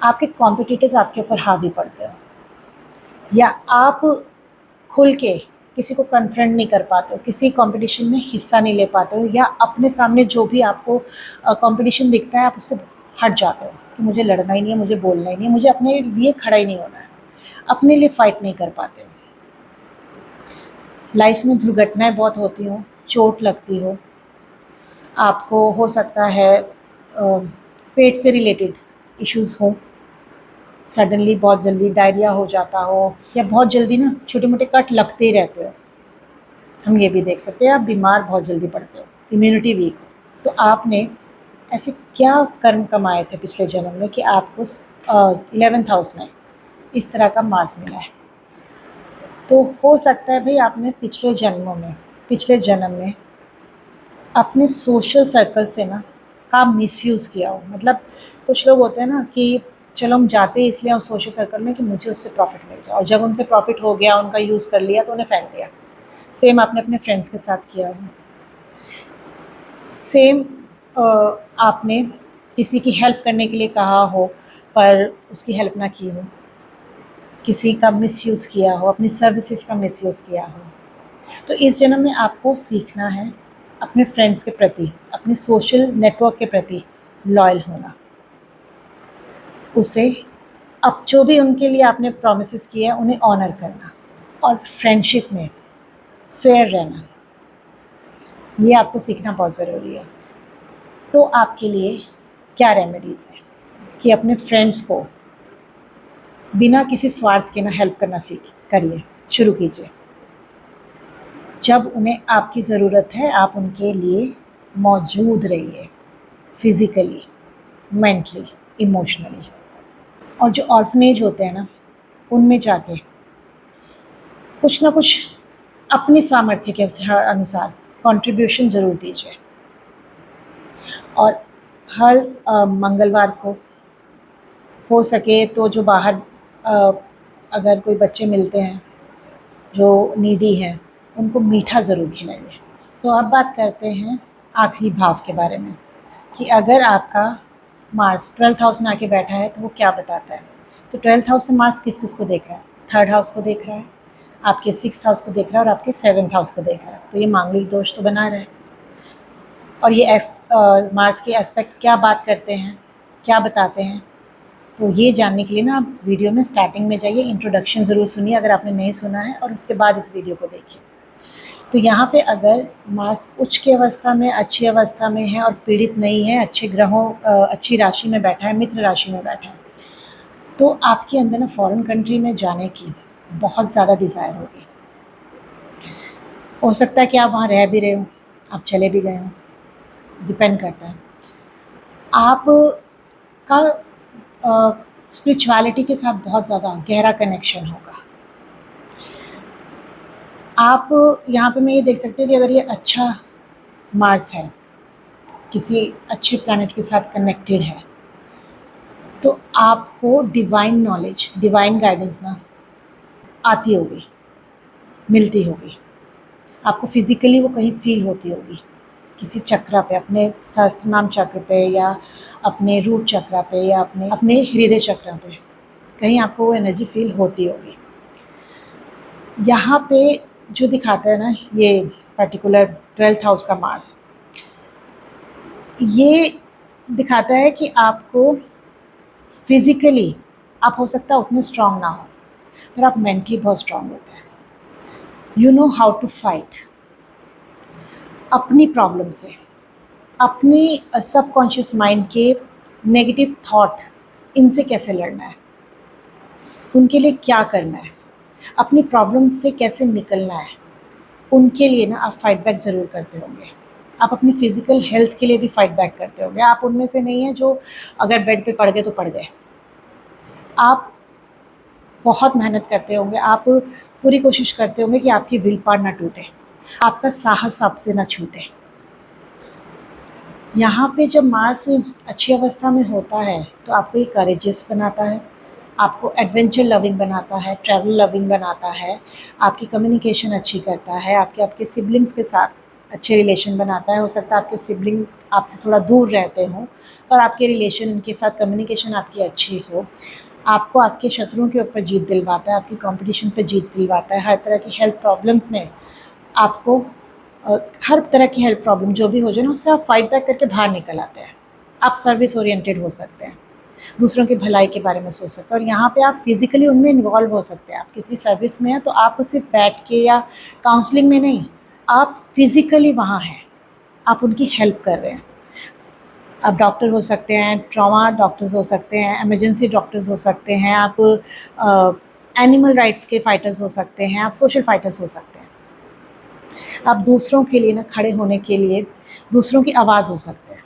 आपके कॉम्पिटिटर्स आपके ऊपर हावी पड़ते हो, या आप खुल के किसी को कन्फ्रंट नहीं कर पाते हो, किसी कंपटीशन में हिस्सा नहीं ले पाते हो, या अपने सामने जो भी आपको कंपटीशन दिखता है आप उससे हट जाते हो कि मुझे लड़ना ही नहीं है, मुझे बोलना ही नहीं है, मुझे अपने लिए खड़ा ही नहीं होना है, अपने लिए फाइट नहीं कर पाते हो। लाइफ में दुर्घटनाएं बहुत होती हो, चोट लगती हो, आपको हो सकता है पेट से रिलेटेड इश्यूज़ हो, सडनली बहुत जल्दी डायरिया हो जाता हो, या बहुत जल्दी ना छोटे मोटे कट लगते ही रहते हो। हम ये भी देख सकते हैं आप बीमार बहुत जल्दी पड़ते हो, इम्यूनिटी वीक हो। तो आपने ऐसे क्या कर्म कमाए थे पिछले जन्म में कि आपको 11th हाउस में इस तरह का मार्स मिला है। तो हो सकता है भाई आपने पिछले जन्म में अपने सोशल सर्कल से ना का मिसयूज़ किया हो। मतलब कुछ लोग होते हैं ना कि चलो हम जाते हैं इसलिए उस सोशल सर्कल में कि मुझे उससे प्रॉफिट मिल जाए, और जब उनसे प्रॉफिट हो गया, उनका यूज़ कर लिया तो उन्हें फेंक दिया। सेम आपने अपने फ्रेंड्स के साथ किया हो। सेम आपने किसी की हेल्प करने के लिए कहा हो पर उसकी हेल्प ना की हो, किसी का मिसयूज़ किया हो, अपनी सर्विसेज का मिसयूज़ किया हो। तो इस जन्म में आपको सीखना है अपने फ्रेंड्स के प्रति, अपने सोशल नेटवर्क के प्रति लॉयल होना, उसे अब जो भी उनके लिए आपने प्रॉमिसेस किए हैं उन्हें ऑनर करना, और फ्रेंडशिप में फेयर रहना, ये आपको सीखना बहुत ज़रूरी है। तो आपके लिए क्या रेमेडीज़ हैं कि अपने फ्रेंड्स को बिना किसी स्वार्थ के ना हेल्प करना करिए, शुरू कीजिए। जब उन्हें आपकी ज़रूरत है आप उनके लिए मौजूद रहिए, फिज़िकली, मेंटली, इमोशनली। और जो ऑर्फनेज होते हैं ना, उनमें जाके कुछ ना कुछ अपनी सामर्थ्य के अनुसार कंट्रीब्यूशन ज़रूर दीजिए। और हर मंगलवार को हो सके तो जो बाहर अगर कोई बच्चे मिलते हैं जो नीडी हैं, उनको मीठा ज़रूर खिलाइए। तो अब बात करते हैं आखिरी भाव के बारे में कि अगर आपका मार्स 12th हाउस में आके बैठा है तो वो क्या बताता है। तो 12th हाउस से मार्स किस किस को देख रहा है? 3rd हाउस को देख रहा है, आपके 6th हाउस को देख रहा है, और आपके 7th हाउस को देख रहा है। तो ये मांगलिक दोष तो बना रहा है। और ये मार्स के एस्पेक्ट क्या बात करते हैं, क्या बताते हैं, तो ये जानने के लिए ना आप वीडियो में स्टार्टिंग में जाइए, इंट्रोडक्शन ज़रूर सुनिए अगर आपने नहीं सुना है, और उसके बाद इस वीडियो को देखिए। तो यहाँ पे अगर मार्स उच्च की अवस्था में, अच्छी अवस्था में है और पीड़ित नहीं है, अच्छे ग्रहों अच्छी राशि में बैठा है, मित्र राशि में बैठा है, तो आपके अंदर ना फॉरेन कंट्री में जाने की बहुत ज़्यादा डिज़ायर होगी। हो सकता है कि आप वहाँ रह भी रहे हो, आप चले भी गए हो, डिपेंड करता है। आप का स्पिरिचुअलिटी के साथ बहुत ज़्यादा गहरा कनेक्शन होगा। आप यहाँ पे मैं ये देख सकती हूँ कि अगर ये अच्छा मार्स है, किसी अच्छे प्लैनेट के साथ कनेक्टेड है, तो आपको डिवाइन नॉलेज, डिवाइन गाइडेंस ना आती होगी, मिलती होगी। आपको फिज़िकली वो कहीं फील होती होगी, किसी चक्रा पे, अपने सहस्त्रनाम चक्र पे, या अपने रूट चक्रा पे, या अपने हृदय चक्रा पे, कहीं आपको वो एनर्जी फील होती होगी। यहाँ पे जो दिखाता है ना ये पर्टिकुलर 12th हाउस का मार्स, ये दिखाता है कि आपको फिज़िकली आप हो सकता है उतने स्ट्रांग ना हो, पर आप मेंटली बहुत स्ट्रांग होते हैं। You know how to fight अपनी प्रॉब्लम से, अपनी सबकॉन्शियस माइंड के नेगेटिव थॉट, इनसे कैसे लड़ना है, उनके लिए क्या करना है, अपनी प्रॉब्लम से कैसे निकलना है, उनके लिए ना आप फाइट बैक ज़रूर करते होंगे। आप अपनी फ़िज़िकल हेल्थ के लिए भी फाइट बैक करते होंगे। आप उनमें से नहीं हैं जो अगर बेड पे पड़ गए तो पड़ गए। आप बहुत मेहनत करते होंगे, आप पूरी कोशिश करते होंगे कि आपकी विल पावर ना टूटे, आपका साहस आपसे ना छूटे। यहाँ पे जब मार्स अच्छी अवस्था में होता है तो आपको ये करेजियस बनाता है, आपको एडवेंचर लविंग बनाता है, ट्रैवल लविंग बनाता है, आपकी कम्युनिकेशन अच्छी करता है, आपके सिबलिंग्स के साथ अच्छे रिलेशन बनाता है। हो सकता है आपके सिबलिंग आपसे थोड़ा दूर रहते हों, पर आपके रिलेशन, उनके साथ कम्युनिकेशन आपकी अच्छी हो। आपको आपके शत्रुओं के ऊपर जीत दिलवाता है, आपकी कॉम्पिटिशन पे जीत दिलवाता है। हर तरह की हेल्थ प्रॉब्लम्स में आपको हर तरह की हेल्थ प्रॉब्लम जो भी हो जाए ना, उससे आप फाइट बैक करके बाहर निकल आते हैं। आप सर्विस ओरिएंटेड हो सकते हैं, दूसरों की भलाई के बारे में सोच सकते हैं, और यहाँ पे आप फिज़िकली उनमें इन्वॉल्व हो सकते हैं। आप किसी सर्विस में हैं तो आप सिर्फ बैठ के या काउंसलिंग में नहीं, आप फिज़िकली वहाँ हैं, आप उनकी हेल्प कर रहे हैं। आप डॉक्टर हो सकते हैं, ट्रॉमा डॉक्टर्स हो सकते हैं, इमरजेंसी डॉक्टर्स हो सकते हैं, आप एनिमल राइट्स के फाइटर्स हो सकते हैं, आप सोशल फाइटर्स हो सकते हैं। आप दूसरों के लिए ना खड़े होने के लिए दूसरों की आवाज़ हो सकते हैं।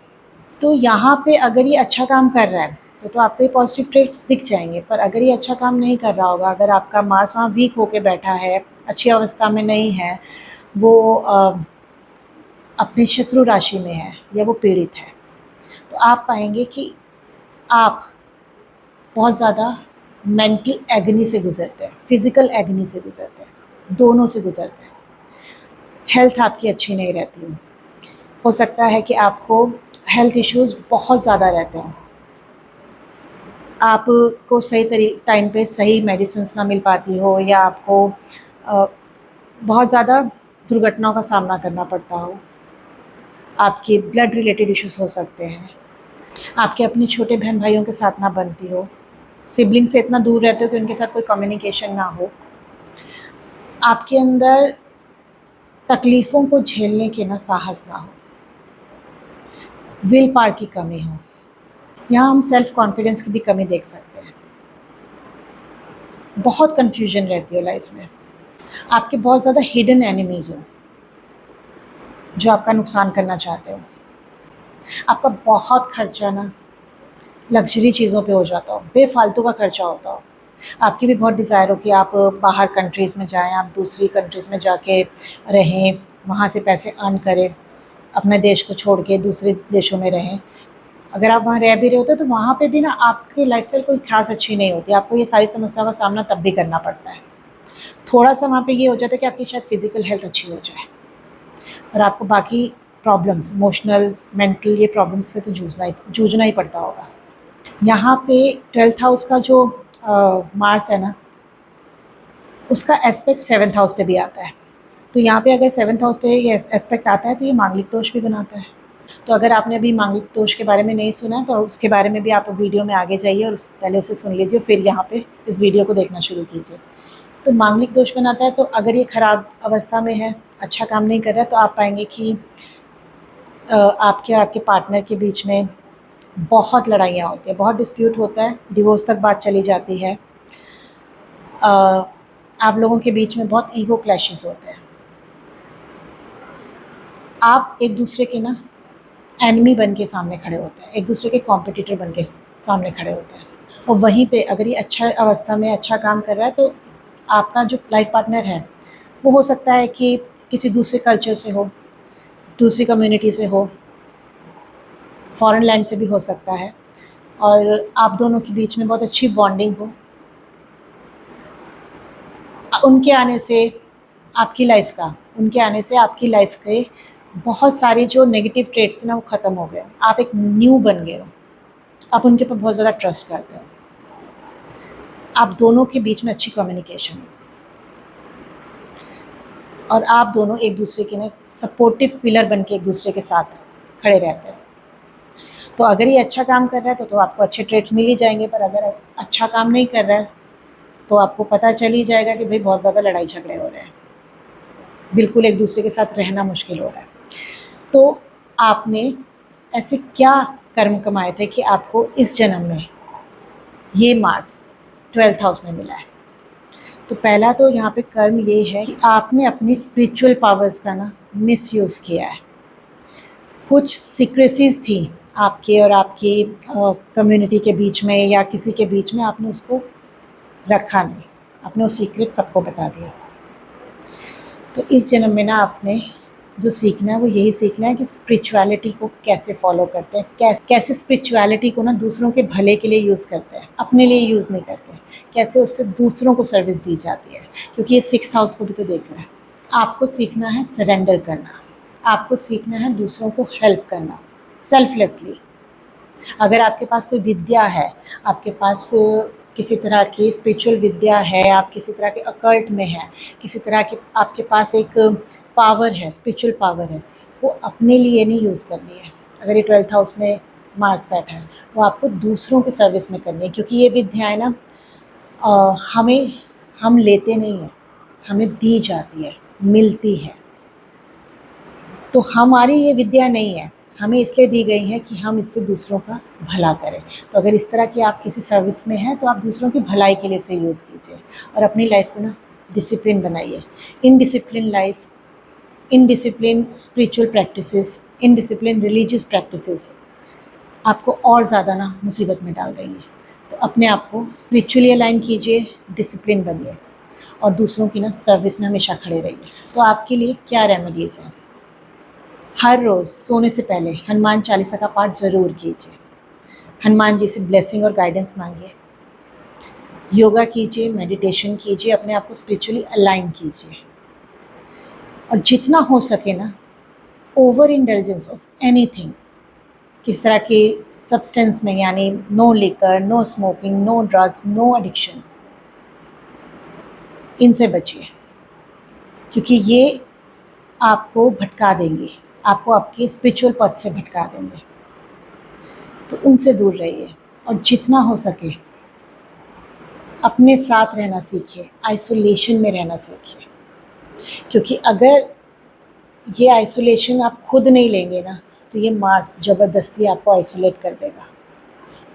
तो यहाँ पे अगर ये अच्छा काम कर रहा है तो आपको ये पॉजिटिव ट्रेट्स दिख जाएंगे, पर अगर ये अच्छा काम नहीं कर रहा होगा, अगर आपका मार्स वहाँ वीक होके बैठा है, अच्छी अवस्था में नहीं है, वो अपने शत्रु राशि में है या वो पीड़ित है, तो आप पाएंगे कि आप बहुत ज़्यादा मेंटल एगनी से गुजरते हैं, फिज़िकल एगनी से गुजरते हैं, दोनों से गुजरते हैं। हेल्थ आपकी अच्छी नहीं रहती। हो सकता है कि आपको हेल्थ इश्यूज़ बहुत ज़्यादा रहते हैं, आपको सही टाइम पे सही मेडिसिन्स ना मिल पाती हो, या आपको बहुत ज़्यादा दुर्घटनाओं का सामना करना पड़ता हो, आपके ब्लड रिलेटेड इश्यूज़ हो सकते हैं, आपके अपने छोटे बहन भाइयों के साथ ना बनती हो, सिबलिंग से इतना दूर रहते हो कि उनके साथ कोई कम्युनिकेशन ना हो, आपके अंदर तकलीफ़ों को झेलने के ना साहस ना हो, विल पावर की कमी हो। यहाँ हम सेल्फ कॉन्फिडेंस की भी कमी देख सकते हैं। बहुत कन्फ्यूजन रहती है लाइफ में, आपके बहुत ज़्यादा हिडन एनिमीज़ हो जो आपका नुकसान करना चाहते हो, आपका बहुत खर्चा ना लग्जरी चीज़ों पे हो जाता हो, बेफालतू का खर्चा होता हो। आपकी भी बहुत डिज़ायर हो कि आप बाहर कंट्रीज़ में जाएं, आप दूसरी कंट्रीज़ में जाके रहें, वहाँ से पैसे अर्न करें, अपने देश को छोड़ के दूसरे देशों में रहें। अगर आप वहाँ रह भी रहे होते हो तो वहाँ पे भी ना आपकी लाइफस्टाइल कोई खास अच्छी नहीं होती, आपको ये सारी समस्याओं का सामना तब भी करना पड़ता है। थोड़ा-सा वहाँ पे ये हो जाता है कि आपकी शायद फ़िज़िकल हेल्थ अच्छी हो जाए, और आपको बाकी प्रॉब्लम्स, इमोशनल, मेंटल, ये प्रॉब्लम्स से तो जूझना ही पड़ता होगा। यहाँ पे 12th हाउस का जो मार्स है ना, उसका एस्पेक्ट 7th हाउस पे भी आता है। तो यहाँ पे अगर 7th हाउस पे ये एस्पेक्ट आता है तो ये मांगलिक दोष भी बनाता है। तो अगर आपने अभी मांगलिक दोष के बारे में नहीं सुना है तो उसके बारे में भी आप वीडियो में आगे जाइए और पहले उसे सुन लीजिए, फिर यहाँ पे इस वीडियो को देखना शुरू कीजिए। तो मांगलिक दोष बनाता है, तो अगर ये ख़राब अवस्था में है, अच्छा काम नहीं कर रहा है, तो आप पाएंगे कि आपके और आपके पार्टनर के बीच में बहुत लड़ाइयाँ होती हैं, बहुत डिस्प्यूट होता है, डिवोर्स तक बात चली जाती है। आप लोगों के बीच में बहुत ईगो क्लैशेस होते हैं, आप एक दूसरे के ना एनिमी बन के सामने खड़े होते हैं, एक दूसरे के कॉम्पिटिटर बन के सामने खड़े होते हैं। और वहीं पे अगर ये अच्छा अवस्था में अच्छा काम कर रहा है तो आपका जो लाइफ पार्टनर है वो हो सकता है कि किसी दूसरे कल्चर से हो, दूसरी कम्युनिटी से हो, फॉरेन लैंड से भी हो सकता है, और आप दोनों के बीच में बहुत अच्छी बॉन्डिंग हो। उनके आने से आपकी लाइफ के बहुत सारे जो नेगेटिव ट्रेट्स थे ना वो ख़त्म हो गए, आप एक न्यू बन गए हो, आप उनके ऊपर बहुत ज़्यादा ट्रस्ट करते हो, आप दोनों के बीच में अच्छी कम्युनिकेशन है, और आप दोनों एक दूसरे के ना सपोर्टिव पिलर बन के एक दूसरे के साथ खड़े रहते हैं। तो अगर ये अच्छा काम कर रहा है तो आपको अच्छे ट्रेट्स मिल ही जाएंगे, पर अगर अच्छा काम नहीं कर रहा है तो आपको पता चल ही जाएगा कि भाई बहुत ज़्यादा लड़ाई झगड़े हो रहे हैं, बिल्कुल एक दूसरे के साथ रहना मुश्किल हो रहा है। तो आपने ऐसे क्या कर्म कमाए थे कि आपको इस जन्म में ये मार्स 12th हाउस में मिला है? तो पहला तो यहाँ पे कर्म ये है कि आपने अपनी स्पिरिचुअल पावर्स का ना मिसयूज़ किया है। कुछ सीक्रेसीज थी आपके और आपकी कम्युनिटी के बीच में या किसी के बीच में, आपने उसको रखा नहीं, आपने वो सीक्रेट सबको बता दिया। तो इस जन्म में ना आपने जो सीखना है वो यही सीखना है कि स्पिरिचुअलिटी को कैसे फॉलो करते हैं, कैसे स्पिरिचुअलिटी को ना दूसरों के भले के लिए यूज़ करते हैं, अपने लिए यूज़ नहीं करते, कैसे उससे दूसरों को सर्विस दी जाती है, क्योंकि ये 6th हाउस को भी तो देख रहा है। आपको सीखना है सरेंडर करना, आपको सीखना है दूसरों को हेल्प करना सेल्फलेसली। अगर आपके पास कोई विद्या है, आपके पास किसी तरह की स्पिरिचुअल विद्या है, आप किसी तरह के अकल्ट में हैं, किसी तरह की आपके पास एक पावर है, स्पिरिचुअल पावर है, वो अपने लिए नहीं यूज़ करनी है। अगर ये 12th हाउस में मार्स बैठा है, वो आपको दूसरों के सर्विस में करनी है, क्योंकि ये विद्याएँ ना हमें हम लेते नहीं हैं, हमें दी जाती है, मिलती है। तो हमारी ये विद्या नहीं है, हमें इसलिए दी गई है कि हम इससे दूसरों का भला करें। तो अगर इस तरह की आप किसी सर्विस में हैं, तो आप दूसरों की भलाई के लिए उसे यूज़ कीजिए और अपनी लाइफ को ना डिसिप्लिन बनाइए। Indiscipline life, indiscipline spiritual practices, indiscipline religious practices आपको और ज़्यादा ना मुसीबत में डाल देंगे। तो अपने आप को स्पिरिचुअली अलाइन कीजिए, डिसिप्लिन बनिए और दूसरों की ना सर्विस में हमेशा खड़े रहिए। तो आपके लिए क्या रेमेडीज़ हैं? हर रोज़ सोने से पहले हनुमान चालीसा का पाठ ज़रूर कीजिए। हनुमान जी से ब्लेसिंग और गाइडेंस मांगिए। योगा कीजिए, मेडिटेशन कीजिए, अपने आप को स्पिरिचुअली अलाइन कीजिए और जितना हो सके ना ओवर इंडल्जेंस ऑफ एनीथिंग, किस तरह के सब्सटेंस में, यानी no liquor, no smoking, no drugs, no addiction, इनसे बचिए, क्योंकि ये आपको भटका देंगे, आपको आपके स्पिरिचुअल पथ से भटका देंगे। तो उनसे दूर रहिए और जितना हो सके अपने साथ रहना सीखिए, आइसोलेशन में रहना सीखिए, क्योंकि अगर ये आइसोलेशन आप खुद नहीं लेंगे ना, तो ये मार्स ज़बरदस्ती आपको आइसोलेट कर देगा।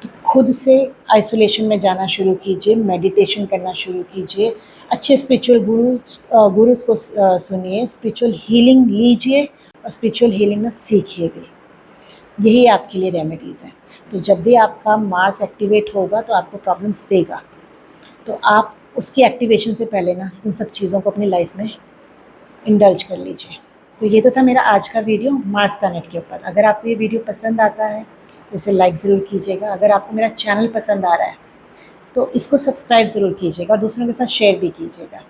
तो खुद से आइसोलेशन में जाना शुरू कीजिए, मेडिटेशन करना शुरू कीजिए, अच्छे स्पिरिचुअल गुरुज़ को सुनिए, स्पिरिचुअल हीलिंग लीजिए और स्पिरिचुअल हीलिंग में सीखिए भी। यही आपके लिए रेमेडीज़ हैं। तो जब भी आपका मार्स एक्टिवेट होगा तो आपको प्रॉब्लम्स देगा, तो आप उसकी एक्टिवेशन से पहले ना इन सब चीज़ों को अपनी लाइफ में इंडल्ज कर लीजिए। तो ये तो था मेरा आज का वीडियो मार्स प्लैनेट के ऊपर। अगर आपको ये वीडियो पसंद आता है तो इसे लाइक ज़रूर कीजिएगा। अगर आपको मेरा चैनल पसंद आ रहा है तो इसको सब्सक्राइब ज़रूर कीजिएगा और दूसरों के साथ शेयर भी कीजिएगा।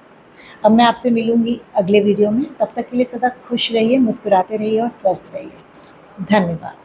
अब मैं आपसे मिलूँगी अगले वीडियो में। तब तक के लिए सदा खुश रहिए, मुस्कुराते रहिए और स्वस्थ रहिए। धन्यवाद।